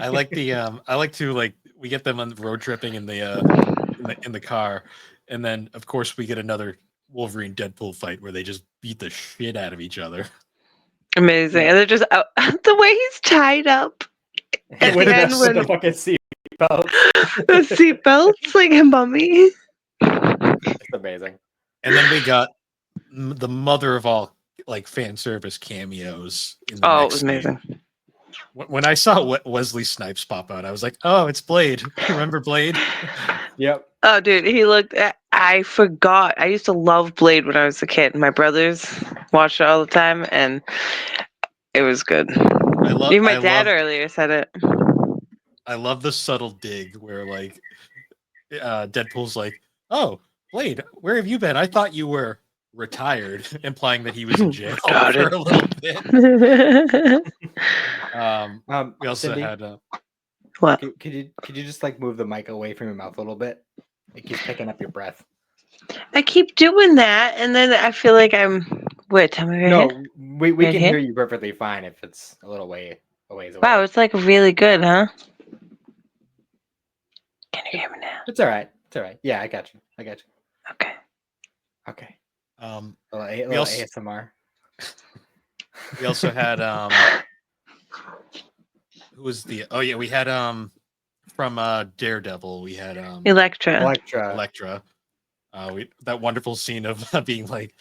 Speaker 2: I like to like we get them on road tripping in the in the car, and then of course we get another Wolverine Deadpool fight where they just beat the shit out of each other.
Speaker 3: Amazing.
Speaker 1: Yeah.
Speaker 3: And they're just the way he's tied up at
Speaker 1: with
Speaker 3: the
Speaker 1: the,
Speaker 3: end
Speaker 1: with
Speaker 3: when
Speaker 1: the fucking seatbelt.
Speaker 3: the seatbelts, like a mummy.
Speaker 1: It's amazing.
Speaker 2: And then we got the mother of all like fan service cameos in the
Speaker 3: Oh, it
Speaker 2: next
Speaker 3: was
Speaker 2: scene.
Speaker 3: amazing.
Speaker 2: When I saw Wesley Snipes pop out, I was like, "Oh, it's Blade." Remember Blade?
Speaker 1: Yep.
Speaker 3: Oh, dude, he looked. I forgot. I used to love Blade when I was a kid. My brothers watched it all the time, and it was good. Even my dad earlier said it.
Speaker 2: I love the subtle dig where like Deadpool's like, "Oh, Blade, where have you been? I thought you were retired," implying that he was in jail
Speaker 3: Got
Speaker 2: for
Speaker 3: it.
Speaker 2: a little bit. We also
Speaker 1: Cyndi,
Speaker 2: had
Speaker 3: What?
Speaker 1: could you just like move the mic away from your mouth a little bit? It keeps picking up your breath.
Speaker 3: I keep doing that, and then I feel like I'm. Wait, tell me right here.
Speaker 1: No, we
Speaker 3: Right
Speaker 1: can
Speaker 3: here?
Speaker 1: hear you perfectly fine if it's a little a ways away.
Speaker 3: Wow, it's like really good, huh? Can you hear me now?
Speaker 1: It's all right. It's all right. Yeah, I got you.
Speaker 3: Okay.
Speaker 1: Okay.
Speaker 2: um,
Speaker 1: A little,
Speaker 2: we
Speaker 1: little
Speaker 2: also
Speaker 1: ASMR.
Speaker 2: we also had who was the we had from Daredevil we had
Speaker 3: Electra.
Speaker 2: Elektra. That wonderful scene of being like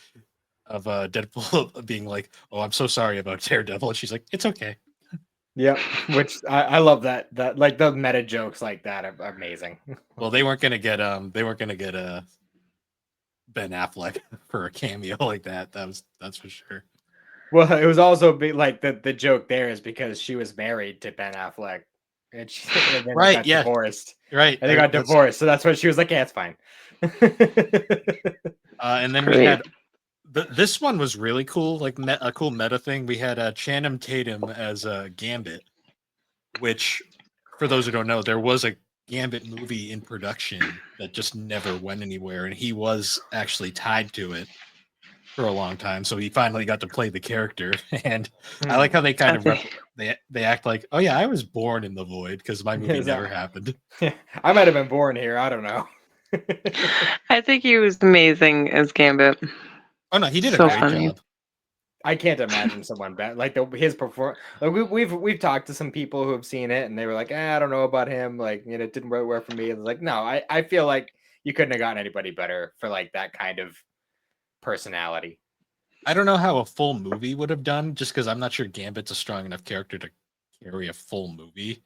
Speaker 2: of Deadpool being like, "Oh, I'm so sorry about Daredevil," and she's like, "It's okay."
Speaker 1: Yep. Which I love that like the meta jokes like that are amazing.
Speaker 2: Well, they weren't gonna get Ben Affleck for a cameo like that. That's for sure.
Speaker 1: Well, it was also like the joke there is because she was married to Ben Affleck, and and then they
Speaker 2: Right,
Speaker 1: got
Speaker 2: yeah.
Speaker 1: divorced.
Speaker 2: Right.
Speaker 1: And they got divorced, so that's why she was like, "Yeah, it's fine."
Speaker 2: And then we
Speaker 3: Great.
Speaker 2: had this one was really cool, like a cool meta thing. We had Channing Tatum as Gambit, which, for those who don't know, there was a Gambit movie in production that just never went anywhere, and he was actually tied to it for a long time. So he finally got to play the character, and I like how they kind of
Speaker 3: Okay.
Speaker 2: they act like, "Oh yeah, I was born in the void because my movie
Speaker 1: Is that-
Speaker 2: never happened."
Speaker 1: I might have been born here. I don't know.
Speaker 3: I think he was amazing as Gambit.
Speaker 2: Oh no, he did a
Speaker 3: So
Speaker 2: great
Speaker 3: funny.
Speaker 2: job.
Speaker 1: I can't imagine someone better. Like his perform. Like we've talked to some people who have seen it, and they were like, I don't know about him. Like, it didn't really work for me. It's like, no, I feel like you couldn't have gotten anybody better for like that kind of personality.
Speaker 2: I don't know how a full movie would have done, just because I'm not sure Gambit's a strong enough character to carry a full movie.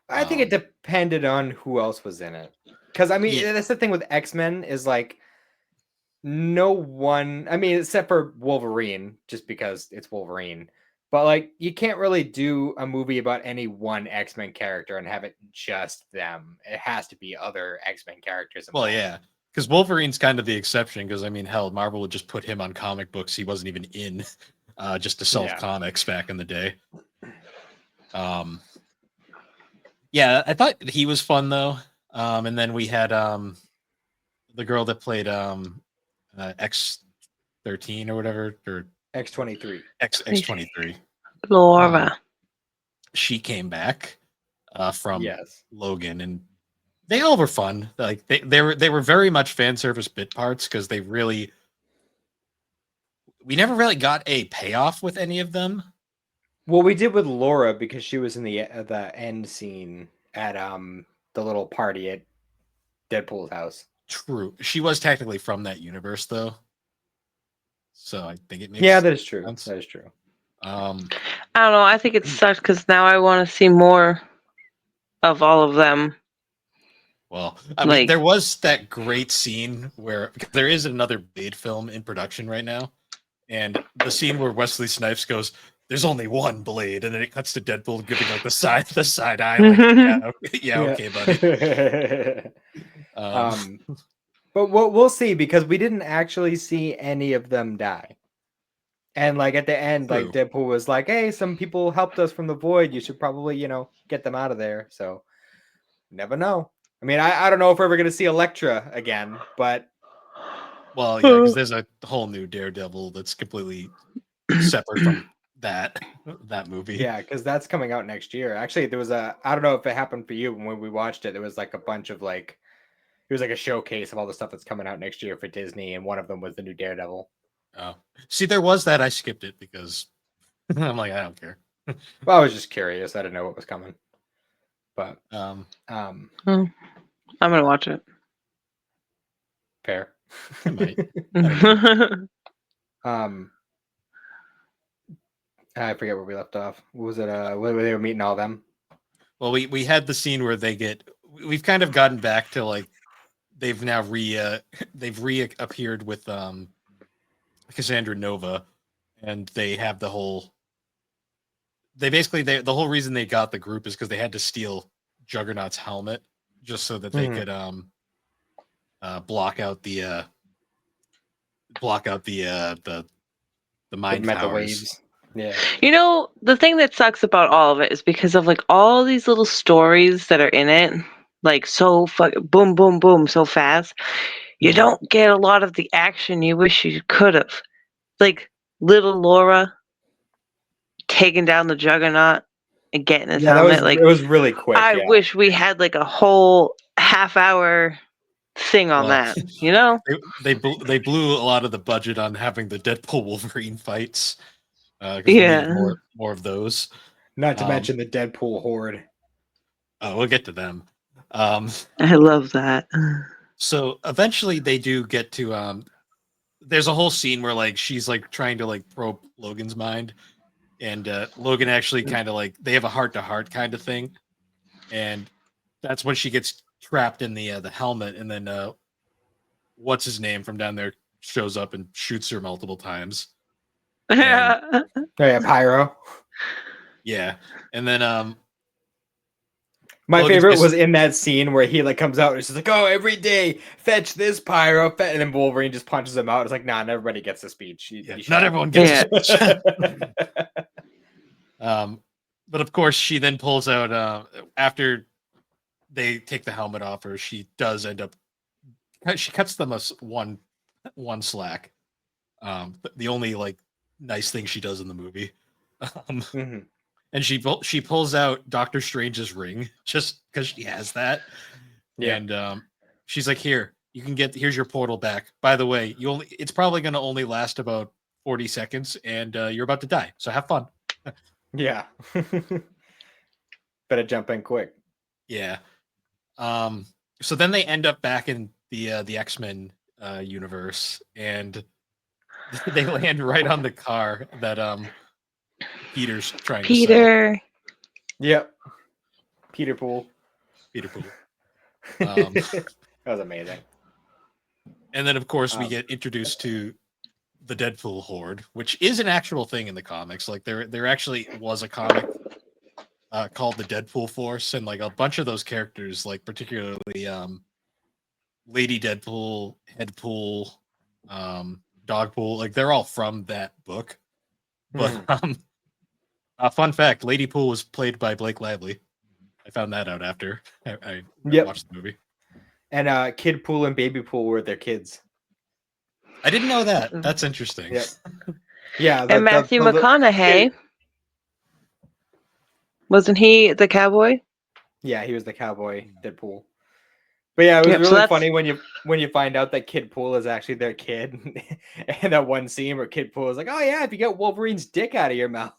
Speaker 1: I think it depended on who else was in it. Because I mean,
Speaker 2: Yeah.
Speaker 1: that's the thing with X-Men is like no one. I mean, except for Wolverine, just because it's Wolverine. But like, you can't really do a movie about any one X-Men character and have it just them. It has to be other X-Men characters.
Speaker 2: Well,
Speaker 1: involved.
Speaker 2: yeah, because Wolverine's kind of the exception. Because I mean, hell, Marvel would just put him on comic books. He wasn't even in, just to sell
Speaker 1: Yeah.
Speaker 2: comics back in the day. Yeah, I thought he was fun though. And then we had the girl that played X13 or whatever, or
Speaker 1: X-23.
Speaker 2: X23.
Speaker 3: Laura.
Speaker 2: She came back. from
Speaker 1: Yes.
Speaker 2: Logan, and they all were fun. Like they were very much fan service bit parts because we never really got a payoff with any of them.
Speaker 1: Well, we did with Laura because she was in the end scene at the little party at Deadpool's house.
Speaker 2: True, she was technically from that universe though, so I think it makes
Speaker 1: that is true.
Speaker 2: sense.
Speaker 1: That is true.
Speaker 3: I don't know. I think it sucks because now I want to see more of all of them.
Speaker 2: Well, I mean, there was that great scene where there is another Blade film in production right now, and the scene where Wesley Snipes goes, "There's only one Blade," and then it cuts to Deadpool giving like the side eye, like, yeah, okay, buddy.
Speaker 1: But we'll see because we didn't actually see any of them die. And like at the end,
Speaker 2: True.
Speaker 1: like Deadpool was like, "Hey, some people helped us from the void. You should probably, get them out of there." So, never know. I mean, I don't know if we're ever going to see Elektra again, but
Speaker 2: well, yeah, because there's a whole new Daredevil that's completely separate from that movie.
Speaker 1: Yeah, because that's coming out next year. Actually, there was I don't know if it happened for you when we watched it. There was like a bunch of it was like a showcase of all the stuff that's coming out next year for Disney, and one of them was the new Daredevil.
Speaker 2: Oh, see, there was that. I skipped it because I'm like, I don't care.
Speaker 1: Well, I was just curious. I didn't know what was coming, but
Speaker 3: I'm gonna watch it.
Speaker 1: Fair.
Speaker 2: I might.
Speaker 1: I forget where we left off. What was it? Where they were meeting all them?
Speaker 2: Well, we had the scene where we've kind of gotten back to like they've now reappeared with Cassandra Nova, and they have the whole. The whole reason they got the group is because they had to steal Juggernaut's helmet just so that they could block out the mind
Speaker 1: metal
Speaker 2: powers.
Speaker 1: waves. Yeah.
Speaker 3: The thing that sucks about all of it is because of like all these little stories that are in it, like so boom, boom, boom, so fast. You don't get a lot of the action you wish you could have. Like little Laura taking down the Juggernaut and getting his helmet.
Speaker 1: It was really quick.
Speaker 3: I wish we had like a whole half-hour thing on that.
Speaker 2: They blew a lot of the budget on having the Deadpool Wolverine fights.
Speaker 3: Yeah,
Speaker 2: more of those.
Speaker 1: Not to mention the Deadpool horde.
Speaker 2: Oh, we'll get to them.
Speaker 3: I love that.
Speaker 2: So eventually they do get to there's a whole scene where like she's like trying to like probe Logan's mind, and Logan actually kind of like they have a heart-to-heart kind of thing, and that's when she gets trapped in the helmet, and then what's his name from down there shows up and shoots her multiple times.
Speaker 3: Yeah.
Speaker 1: Oh yeah, Pyro.
Speaker 2: Yeah, and then
Speaker 1: my
Speaker 2: Logan's
Speaker 1: favorite was in that scene where he like comes out and it's just like, "Oh, every day fetch this Pyro," and then Wolverine just punches him out. It's like, nah, not everybody gets the speech.
Speaker 2: Not everyone gets the speech. But of course, she then pulls out after they take the helmet off her. She does end up. She cuts them one slack. The only like nice thing she does in the movie. And she pulls out Doctor Strange's ring just because she has that. Yeah. And she's like, "Here, you can here's your portal back. By the way, it's probably going to only last about 40 seconds, and you're about to die. So have fun."
Speaker 1: Yeah. Better jump in quick.
Speaker 2: Yeah. So then they end up back in the X-Men universe, and they land right on the car that Peter's trying to sell.
Speaker 1: Yep. Peter Pool.
Speaker 2: That
Speaker 1: was amazing.
Speaker 2: And then of course we get introduced to the Deadpool horde, which is an actual thing in the comics. Like there actually was a comic called the Deadpool Force, and like a bunch of those characters, like particularly Lady Deadpool, Headpool, Dogpool, like they're all from that book. But fun fact, Lady Pool was played by Blake Lively. I found that out after I watched the movie.
Speaker 1: And Kid Pool and Baby Pool were their kids.
Speaker 2: I didn't know that. That's interesting.
Speaker 1: Yep. Yeah.
Speaker 3: And Matthew McConaughey, wasn't he the cowboy?
Speaker 1: Yeah, he was the cowboy Deadpool. But yeah, it was
Speaker 3: Yep, so
Speaker 1: really
Speaker 3: that's-
Speaker 1: funny when you find out that Kid Pool is actually their kid, and that one scene where Kid Pool is like, "Oh yeah, if you get Wolverine's dick out of your mouth,"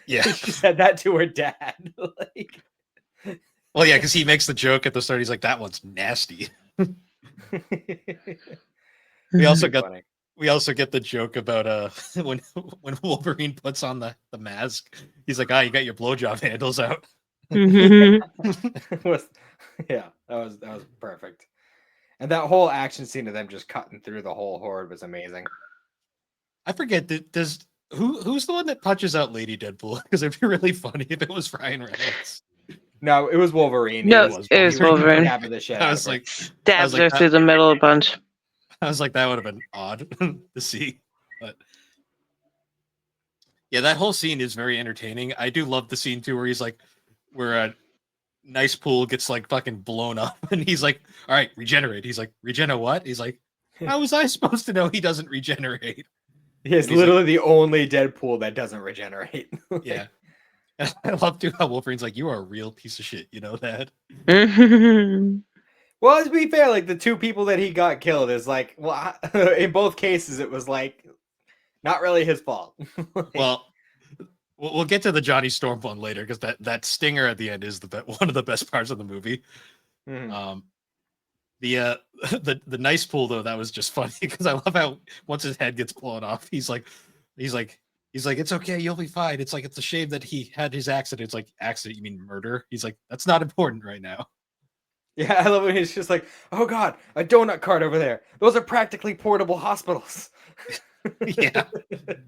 Speaker 2: Yeah.
Speaker 1: she said that to her dad. Like,
Speaker 2: Well, yeah, because he makes the joke at the start. He's like, "That one's nasty." We also
Speaker 1: pretty
Speaker 2: got
Speaker 1: funny.
Speaker 2: we also get the joke about when Wolverine puts on the mask, he's like, "Ah, you got your blowjob handles out."
Speaker 3: Mhm.
Speaker 1: Was yeah, that was perfect. And that whole action scene of them just cutting through the whole horde was amazing.
Speaker 2: I forget does who's the one that punches out Lady Deadpool? Because it'd be really funny if it was Ryan Reynolds.
Speaker 1: No, it was Wolverine.
Speaker 3: No,
Speaker 2: was
Speaker 3: it was
Speaker 2: Wolverine.
Speaker 3: Wolverine.
Speaker 1: Stabbing the shit
Speaker 2: I
Speaker 1: out
Speaker 2: was
Speaker 1: of her.
Speaker 2: like,
Speaker 3: Stabs her
Speaker 2: that-
Speaker 3: through the middle a bunch.
Speaker 2: I was like, that would have been odd to see, but yeah, that whole scene is very entertaining. I do love the scene too, where he's like, where a nice pool gets like fucking blown up, and he's like, "All right, regenerate." He's like, "Regena what?" He's like, "How was I supposed to know he doesn't regenerate?"
Speaker 1: He is
Speaker 2: And he's
Speaker 1: literally the only Deadpool that doesn't regenerate. Like,
Speaker 2: Yeah, and I love too how Wolverine's like, "You are a real piece of shit," you know that?
Speaker 3: Mhm.
Speaker 1: well, to be fair, like the two people that he got killed is like, well, in both cases, it was like not really his fault. Like,
Speaker 2: Well, we'll get to the Johnny Storm one later because that stinger at the end is one of the best parts of the movie.
Speaker 1: mhm.
Speaker 2: Um, the nice pool though, that was just funny because I love how once his head gets blown off, he's like he's like it's okay, you'll be fine. It's like it's a shame that he had his accident. It's like, accident, you mean murder? He's like, that's not important right now.
Speaker 1: Yeah, I love when he's just like, oh god, a donut cart over there. Those are practically portable hospitals.
Speaker 2: Yeah,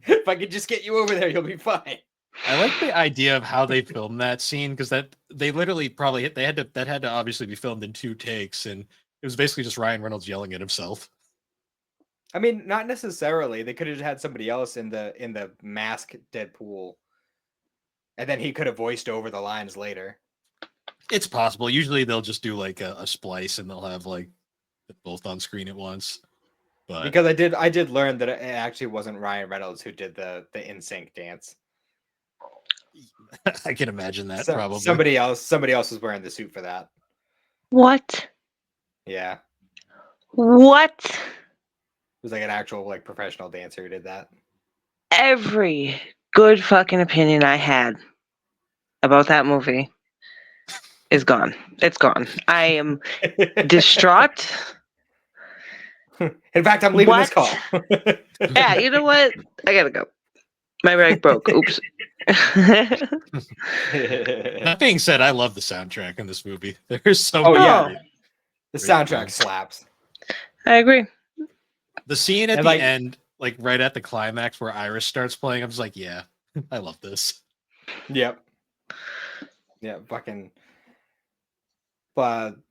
Speaker 1: If I could just get you over there, you'll be fine.
Speaker 2: I like the idea of how they filmed that scene because that they literally probably they had to that had to obviously be filmed in 2 takes, and it was basically just Ryan Reynolds yelling at himself.
Speaker 1: I mean, not necessarily. They could have had somebody else in the mask Deadpool, and then he could have voiced over the lines later.
Speaker 2: It's possible. Usually they'll just do like a splice and they'll have like both on screen at once. But
Speaker 1: Because I did learn that it actually wasn't Ryan Reynolds who did the in sync dance.
Speaker 2: I can imagine that
Speaker 1: So,
Speaker 2: probably.
Speaker 1: somebody else was wearing the suit for that.
Speaker 3: What?
Speaker 1: Yeah, it
Speaker 3: What?
Speaker 1: was like an actual like professional dancer who did that.
Speaker 3: Every good fucking opinion I had about that movie is gone. It's gone. I am distraught.
Speaker 1: In fact, I'm leaving this call.
Speaker 3: What? Yeah, you know what? I gotta go. My rag broke. Oops.
Speaker 2: That being said, I love the soundtrack in this movie. There's so
Speaker 1: Oh,
Speaker 2: many
Speaker 1: yeah.
Speaker 2: great-
Speaker 1: The
Speaker 2: great
Speaker 1: soundtrack
Speaker 2: songs.
Speaker 1: slaps.
Speaker 3: I agree.
Speaker 2: The scene at
Speaker 1: And,
Speaker 2: the
Speaker 1: like-
Speaker 2: end, like right at the climax where Iris starts playing, I'm just like, yeah, I love this.
Speaker 1: Yep. Yeah, fucking.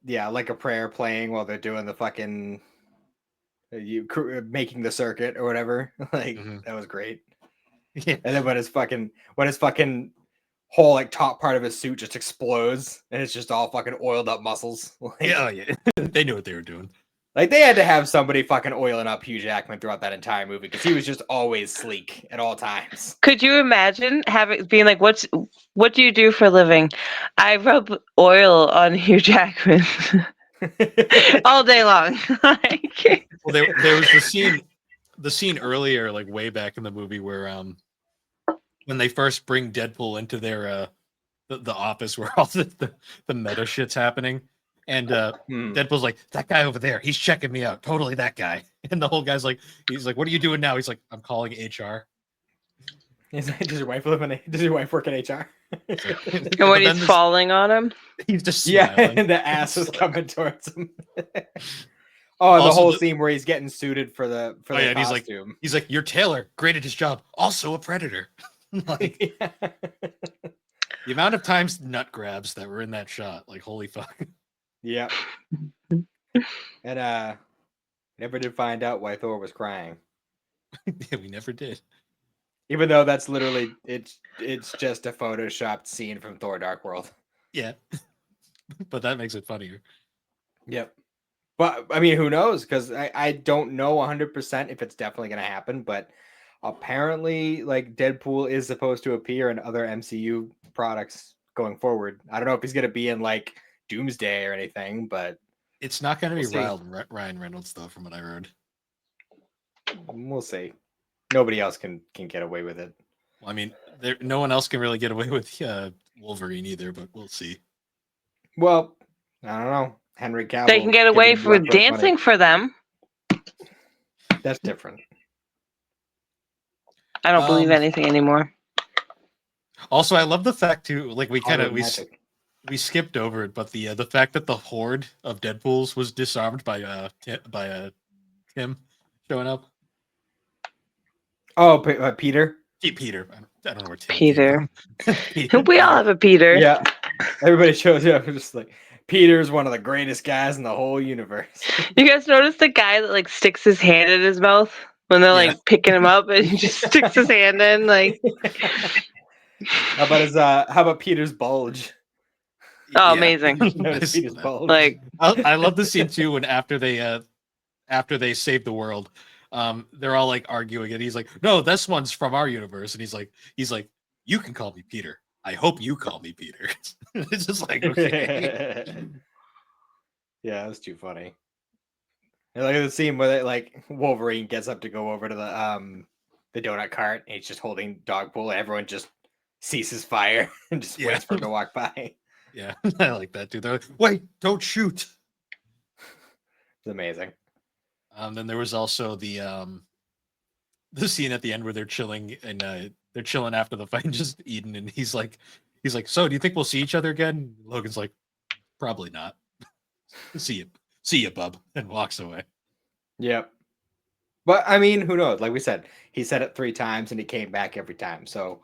Speaker 1: Yeah, like a prayer playing while they're doing the fucking making the circuit or whatever. Like
Speaker 2: Mhm.
Speaker 1: that was great.
Speaker 2: Yeah.
Speaker 1: And then when his fucking whole like top part of his suit just explodes and it's just all fucking oiled up muscles. Like,
Speaker 2: Yeah, oh, yeah. They knew what they were doing.
Speaker 1: like they had to have somebody fucking oiling up Hugh Jackman throughout that entire movie because he was just always sleek at all times.
Speaker 3: Could you imagine being like, what do you do for a living? I rub oil on Hugh Jackman all day long. Like,
Speaker 2: Well, there was the scene earlier, like way back in the movie, where when they first bring Deadpool into their the office where all the meta shit's happening, and
Speaker 1: Hmm.
Speaker 2: Deadpool's like, that guy over there, he's checking me out, totally that guy, and the whole guy's like, he's like, what are you doing now? He's like, I'm calling HR.
Speaker 1: Does your wife does your wife work in HR?
Speaker 3: and
Speaker 2: But
Speaker 3: when
Speaker 2: then
Speaker 3: he's falling on him,
Speaker 2: he's just
Speaker 1: Yeah,
Speaker 2: smiling.
Speaker 1: and the ass is coming towards him. Oh, and the
Speaker 2: Also
Speaker 1: whole
Speaker 2: the-
Speaker 1: scene where he's getting suited for the
Speaker 2: Oh, yeah, and he's like-
Speaker 1: costume.
Speaker 2: He's like, your tailor, great at his job, also a predator. Like, the amount of times nut grabs that were in that shot, like, holy fuck.
Speaker 1: Yeah. And never did find out why Thor was crying.
Speaker 2: Yeah, we never did.
Speaker 1: Even though that's literally it's just a photoshopped scene from Thor Dark World.
Speaker 2: Yeah. But that makes it funnier.
Speaker 1: Yep. But I mean, who knows? Because I don't know 100% if it's definitely going to happen. But apparently, like Deadpool is supposed to appear in other MCU products going forward. I don't know if he's gonna be in like Doomsday or anything, but
Speaker 2: It's not going to
Speaker 1: We'll
Speaker 2: be
Speaker 1: see.
Speaker 2: Ryan Reynolds though, from what I heard.
Speaker 1: we'll see. Nobody else can get away with it.
Speaker 2: Well, I mean, no one else can really get away with Wolverine either, but we'll see.
Speaker 1: Well, I don't know. Henry Cavill.
Speaker 3: They can get
Speaker 1: could
Speaker 3: away
Speaker 1: be
Speaker 3: for
Speaker 1: left with money.
Speaker 3: dancing for them.
Speaker 1: That's different.
Speaker 3: I don't believe anything anymore.
Speaker 2: Also, I love the fact too. Like we kind of
Speaker 1: Automatic.
Speaker 2: we skipped over it, but the fact that the horde of Deadpools was disarmed by Tim showing up.
Speaker 1: Oh, Peter.
Speaker 2: Peter. I don't know where Tim
Speaker 3: Peter.
Speaker 2: came from.
Speaker 3: We all have a Peter.
Speaker 1: Yeah. Everybody shows up just like Peter's one of the greatest guys in the whole universe.
Speaker 3: You guys notice the guy that like sticks his hand in his mouth when they're
Speaker 2: Yeah.
Speaker 3: like picking him up and he just sticks his hand in like
Speaker 1: How about Peter's bulge?
Speaker 3: oh
Speaker 2: Yeah.
Speaker 3: amazing.
Speaker 1: Notice Peter's bulge.
Speaker 3: Like
Speaker 2: I love the scene too when after they save the world, they're all like arguing and he's like, no, this one's from our universe, and he's like, you can call me Peter. I hope you call me Peter. It's just like, okay.
Speaker 1: Yeah, that's too funny. And look at the scene where like Wolverine gets up to go over to the donut cart and he's just holding Dogpool and everyone just ceases fire and just waits for him to walk by.
Speaker 2: Yeah, I like that too. They're like, wait, don't shoot.
Speaker 1: It's amazing.
Speaker 2: Then there was also the scene at the end where they're chilling and they're chilling after the fight and just eating, and he's like, so do you think we'll see each other again? Logan's like, probably not. See you, bub, and walks away.
Speaker 1: Yep. But I mean, who knows? Like we said, he said it 3 times and he came back every time. So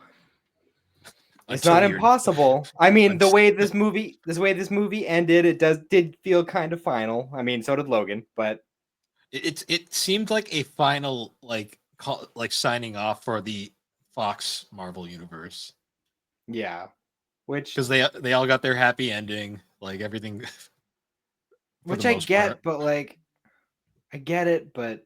Speaker 1: it's not impossible. I mean, the way this movie ended, did feel kind of final. I mean, so did Logan, but
Speaker 2: it seemed like a final like signing off for the Fox Marvel universe.
Speaker 1: Yeah, which
Speaker 2: because they all got their happy ending, like everything.
Speaker 1: Which I get, but like I get it, but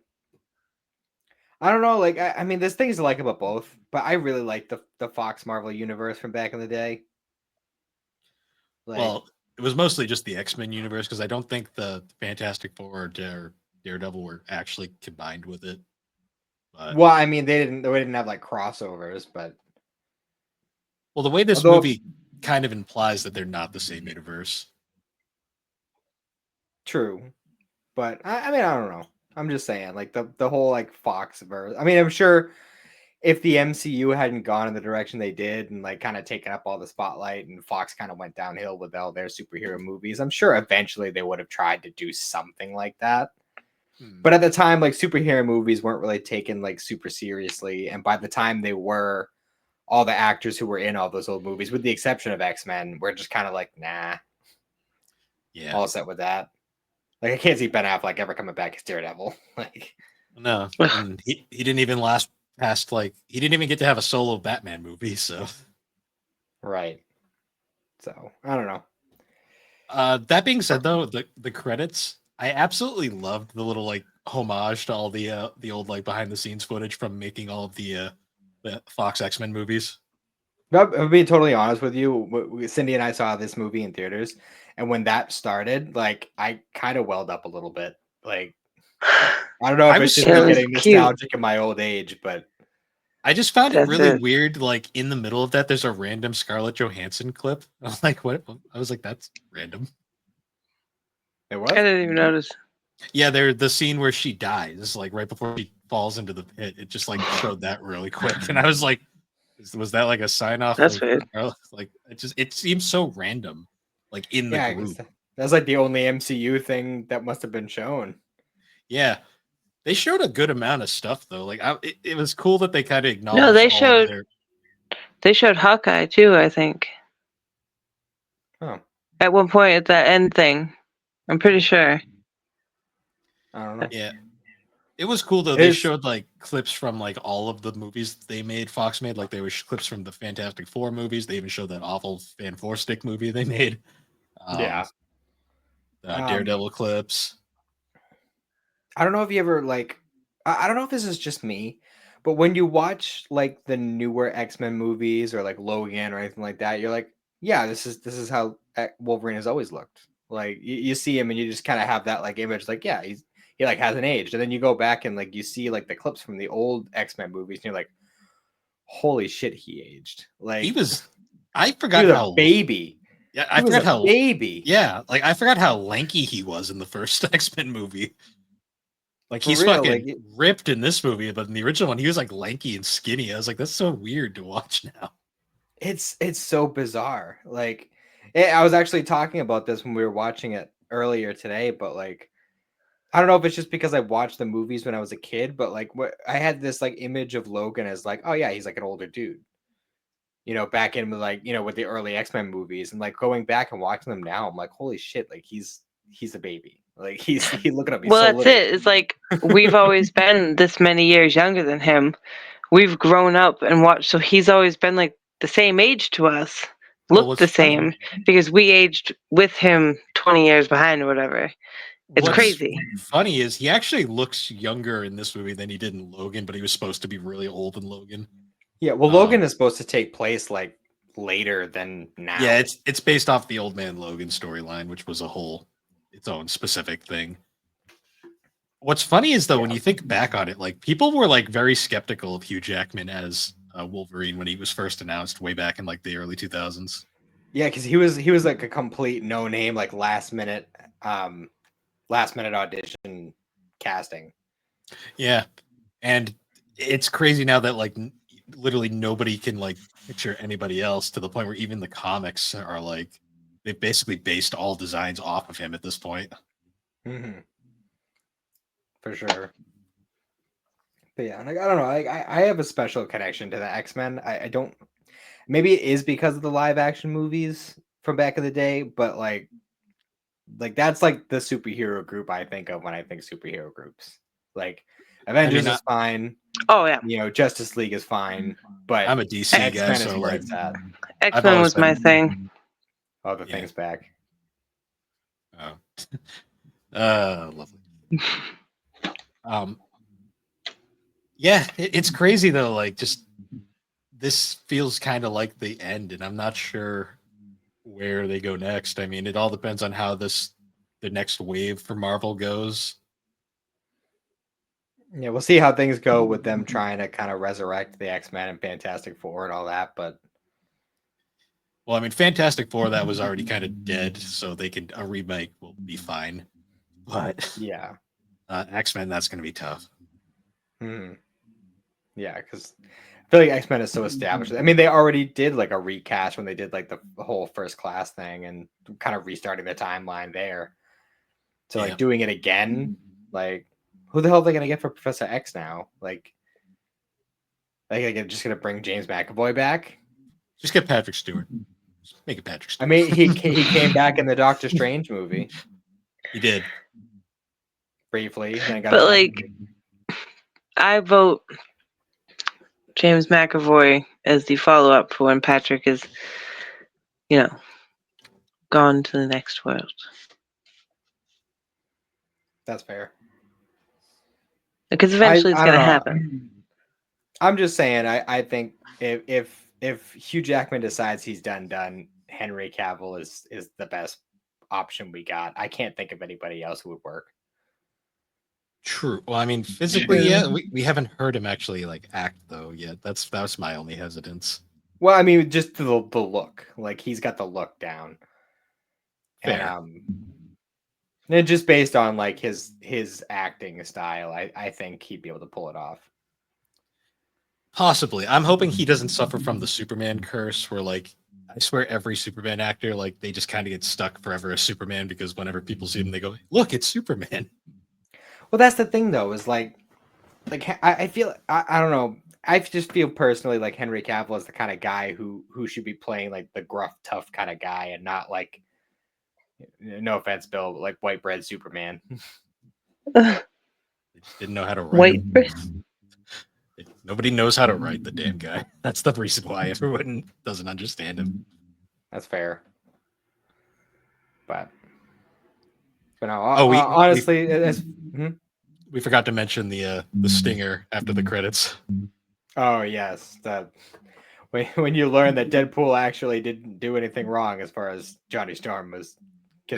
Speaker 1: I don't know. Like I mean, there's things to like about both, but I really like the Fox Marvel universe from back in the day.
Speaker 2: Like, well, it was mostly just the X-Men universe because I don't think the Fantastic Four or Daredevil were actually combined with it. But,
Speaker 1: well, I mean, they didn't have like crossovers, but
Speaker 2: well, the way this movie kind of implies that they're not the same universe.
Speaker 1: True, but I mean, I don't know. I'm just saying, like the whole like Fox verse. I mean, I'm sure if the MCU hadn't gone in the direction they did and like kind of taken up all the spotlight and Fox kind of went downhill with all their superhero movies, I'm sure eventually they would have tried to do something like that. But at the time, like superhero movies weren't really taken like super seriously. And by the time they were, all the actors who were in all those old movies, with the exception of X-Men, were just kind of like, nah.
Speaker 2: Yeah.
Speaker 1: All set with that. Like I can't see Ben Affleck ever coming back as Daredevil. Like
Speaker 2: no. And he didn't even last past like he didn't even get to have a solo Batman movie, so
Speaker 1: right. So I don't know.
Speaker 2: That being said though, the credits, I absolutely loved the little like homage to all the old like behind the scenes footage from making all of the Fox X-Men movies.
Speaker 1: I'll be totally honest with you. Cyndi and I saw this movie in theaters, and when that started, like I kind of welled up a little bit. Like I don't know if it's just getting nostalgic in my old age, but
Speaker 2: I just found it really weird. Like in the middle of that, there's a random Scarlett Johansson clip. I was like, what? I was like, that's random.
Speaker 1: It was?
Speaker 3: I didn't even notice.
Speaker 2: Yeah, the scene where she dies, like right before she falls into the pit. It just like showed that really quick, and I was like, was that like a sign off?
Speaker 3: That's weird.
Speaker 2: Like it seems so random. Like in the group.
Speaker 1: That's like the only MCU thing that must have been shown.
Speaker 2: Yeah. They showed a good amount of stuff though. Like it was cool that they kind of acknowledged.
Speaker 3: No, they showed Hawkeye too, I think.
Speaker 1: Oh.
Speaker 3: At one point at that end thing. I'm pretty sure.
Speaker 1: I don't know.
Speaker 2: Yeah. It was cool though. They showed like clips from like all of the movies Fox made. Like there was clips from the Fantastic Four movies. They even showed that awful Fan Four Stick movie they made.
Speaker 1: Yeah.
Speaker 2: Daredevil clips.
Speaker 1: I don't know if you ever like, I don't know if this is just me, but when you watch like the newer X-Men movies or like Logan or anything like that, you're like, yeah, this is how Wolverine has always looked. Like you see him and you just kind of have that like image, like yeah, he like hasn't aged, and then you go back and like you see like the clips from the old X-Men movies, and you're like, holy shit, he aged.
Speaker 2: He
Speaker 1: Like
Speaker 2: was. I
Speaker 1: he
Speaker 2: forgot
Speaker 1: was a
Speaker 2: how.
Speaker 1: baby.
Speaker 2: Yeah,
Speaker 1: He
Speaker 2: I
Speaker 1: was
Speaker 2: forgot
Speaker 1: a
Speaker 2: how.
Speaker 1: baby.
Speaker 2: Yeah, like I forgot how lanky he was in the first X-Men movie. Like
Speaker 1: For
Speaker 2: he's
Speaker 1: real. Like
Speaker 2: fucking ripped in this movie, but in the original one, he was like lanky and skinny. I was like, that's so weird to watch now.
Speaker 1: it's so bizarre. Like I was actually talking about this when we were watching it earlier today, but like I don't know if it's just because I watched the movies when I was a kid, but like what I had this like image of Logan as like, oh yeah, he's like an older dude. Back in like, with the early X-Men movies, and like going back and watching them now, I'm like, holy shit, like he's a baby. Like he look at him, he's
Speaker 3: Well,
Speaker 1: so
Speaker 3: that's
Speaker 1: little.
Speaker 3: it. It's like we've always been this many years younger than him. We've grown up and watched, so he's always been like the same age to us,
Speaker 2: Well,
Speaker 3: looked the same, because we aged with him 20 years behind or whatever. It's
Speaker 2: what's
Speaker 3: crazy.
Speaker 2: funny is he actually looks younger in this movie than he did in Logan, but he was supposed to be really old in Logan.
Speaker 1: Yeah, well, Logan is supposed to take place like later than now.
Speaker 2: Yeah, it's based off the Old Man Logan storyline, which was a whole its own specific thing. What's funny is though, when you think back on it, like people were like very skeptical of Hugh Jackman as Wolverine when he was first announced way back in like the early 2000s.
Speaker 1: Yeah, because he was like a complete no name, like last minute audition casting.
Speaker 2: Yeah, and it's crazy now that like literally nobody can like picture anybody else, to the point where even the comics are like they've basically based all designs off of him at this point.
Speaker 1: Mm-hmm. For sure. But yeah, like I don't know, like I have a special connection to the X-Men. I don't, maybe it is because of the live action movies from back in the day, but like that's like the superhero group I think of when I think superhero groups. Like Avengers is fine.
Speaker 3: Oh yeah.
Speaker 1: Justice League is fine, but
Speaker 2: I'm a DC guy,
Speaker 1: X-Men is
Speaker 2: so
Speaker 1: where
Speaker 2: like
Speaker 1: it's at.
Speaker 3: X-Men was my thing.
Speaker 1: Oh, the thing's back.
Speaker 2: Oh. Lovely. Yeah, it's crazy though. Like, just this feels kind of like the end, and I'm not sure where they go next. I mean, it all depends on how the next wave for Marvel goes.
Speaker 1: Yeah, we'll see how things go with them trying to kind of resurrect the X-Men and Fantastic Four and all that. But
Speaker 2: well, I mean, Fantastic Four, that was already kind of dead, so they can a remake will be fine. But
Speaker 1: yeah,
Speaker 2: X-Men, that's going to be tough.
Speaker 1: Mm-hmm. Yeah, because I feel like X-Men is so established. I mean, they already did like a recast when they did like the whole First Class thing and kind of restarting the timeline there. So like doing it again, like who the hell are they gonna get for Professor X now? Like they're just gonna bring James McAvoy back?
Speaker 2: Just get Patrick Stewart. Just make it Patrick Stewart.
Speaker 1: I mean, he came back in the Doctor Strange movie.
Speaker 2: He did
Speaker 1: briefly, then got
Speaker 3: but like, I vote James McAvoy as the follow-up for when Patrick is, gone to the next world.
Speaker 1: That's fair.
Speaker 3: Because eventually it's going to happen.
Speaker 1: I'm just saying, I think if Hugh Jackman decides he's done, Henry Cavill is the best option we got. I can't think of anybody else who would work.
Speaker 2: True. Well, I mean, physically, yeah, we haven't heard him actually like act though yet. That's my only hesitance.
Speaker 1: Well, I mean, just the look. Like he's got the look down.
Speaker 2: Fair.
Speaker 1: And just based on like his acting style, I think he'd be able to pull it off.
Speaker 2: Possibly. I'm hoping he doesn't suffer from the Superman curse, where like I swear every Superman actor, like they just kind of get stuck forever as Superman, because whenever people see him, they go, "Look, it's Superman."
Speaker 1: Well, that's the thing though, is like I feel I don't know. I just feel personally like Henry Cavill is the kind of guy who should be playing like the gruff, tough kind of guy, and not like, no offense, Bill, but like white bread Superman.
Speaker 2: They just didn't know how to write.
Speaker 3: White bread.
Speaker 2: Nobody knows how to write the damn guy. That's the reason why everyone doesn't understand him.
Speaker 1: That's fair. But no, honestly,
Speaker 2: we forgot to mention the stinger after the credits.
Speaker 1: Oh yes, when you learn that Deadpool actually didn't do anything wrong as far as Johnny Storm was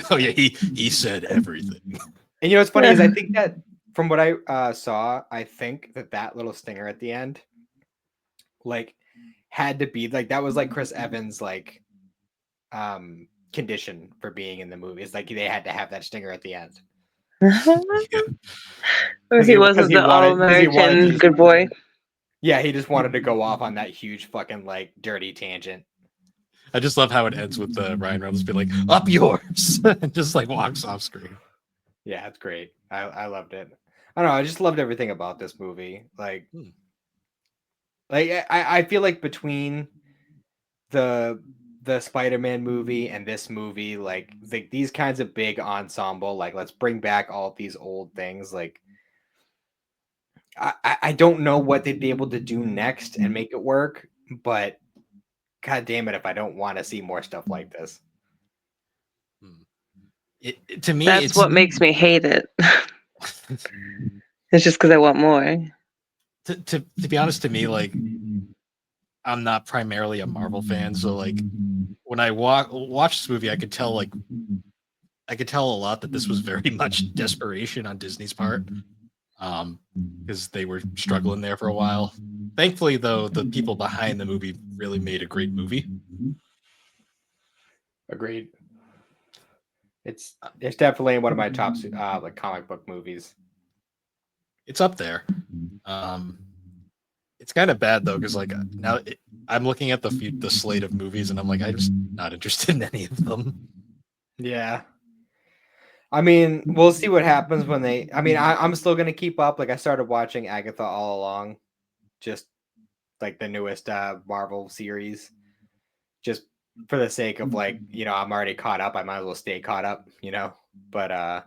Speaker 2: Oh yeah,
Speaker 1: concerned.
Speaker 2: he said everything.
Speaker 1: And you know what's funny is I think that from what I saw, I think that little stinger at the end, like, had to be like that was like Chris Evans like condition for being in the movie. It's like they had to have that stinger at the end.
Speaker 2: Yeah.
Speaker 3: Or he wasn't the all-American
Speaker 1: to
Speaker 3: good boy.
Speaker 1: Yeah, he just wanted to go off on that huge fucking like dirty tangent.
Speaker 2: I just love how it ends with Ryan Reynolds being like, "Up yours," and just like walks off screen.
Speaker 1: Yeah, it's great. I loved it. I don't know. I just loved everything about this movie. Like I feel like between the Spider-Man movie and this movie, like these kinds of big ensemble, like let's bring back all of these old things. Like I don't know what they'd be able to do next and make it work, but god damn it if I don't want to see more stuff like this.
Speaker 2: To me,
Speaker 3: That's
Speaker 2: it's
Speaker 3: what makes me hate it. It's just because I want more.
Speaker 2: to be honest, to me, like I'm not primarily a Marvel fan, so like when I watch this movie, I could tell a lot that this was very much desperation on Disney's part, because they were struggling there for a while. Thankfully, though, the people behind the movie really made a great movie.
Speaker 1: Agreed. It's definitely one of my top like comic book movies.
Speaker 2: It's up there. It's kind of bad though, because like now I'm looking at the slate of movies, and I'm like, I'm just not interested in any of them.
Speaker 1: Yeah. I mean, we'll see what happens when they. I mean, I'm still gonna keep up. Like I started watching Agatha all along, just like the newest Marvel series, just for the sake of like I'm already caught up. I might as well stay caught up, But I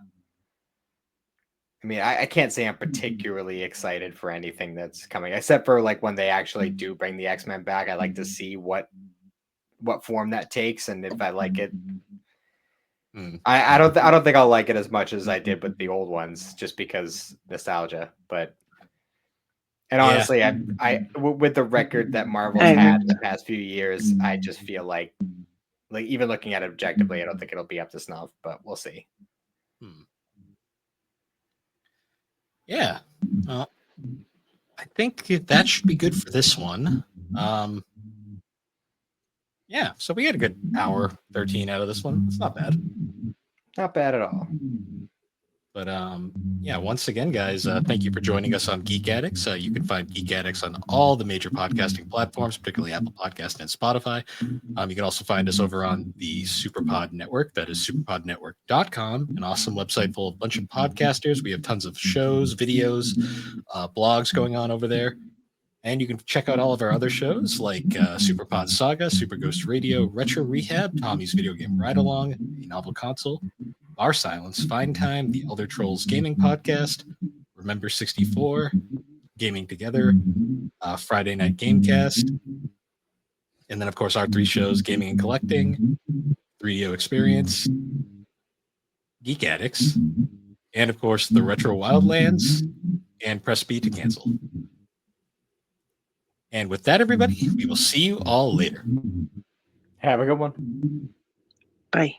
Speaker 1: mean, I can't say I'm particularly excited for anything that's coming, except for like when they actually do bring the X-Men back. I like to see what form that takes, and if I like it. I don't think I'll like it as much as I did with the old ones, just because nostalgia. And honestly, I with the record that Marvel's had in the past few years, I just feel like even looking at it objectively, I don't think it'll be up to snuff. But we'll see.
Speaker 2: Yeah, I think that should be good for this one. Yeah, so we had a good hour 13 out of this one. It's not bad.
Speaker 1: Not bad at all.
Speaker 2: But yeah, once again, guys, thank you for joining us on Geek Addicts. You can find Geek Addicts on all the major podcasting platforms, particularly Apple Podcast and Spotify. You can also find us over on the Superpod Network. That is superpodnetwork.com, an awesome website full of a bunch of podcasters. We have tons of shows, videos, blogs going on over there. And you can check out all of our other shows like Superpod Saga, Super Ghost Radio, Retro Rehab, Tommy's Video Game Ride Along, A Novel Console, Our Silence, Fine Time, The Elder Trolls Gaming Podcast, Remember 64, Gaming Together, Friday Night Gamecast, and then, of course, our three shows, Gaming and Collecting, 3DO Experience, Geek Addicts, and, of course, The Retro Wildlands, and Press B to Cancel. And with that, everybody, we will see you all later.
Speaker 1: Have a good one.
Speaker 3: Bye.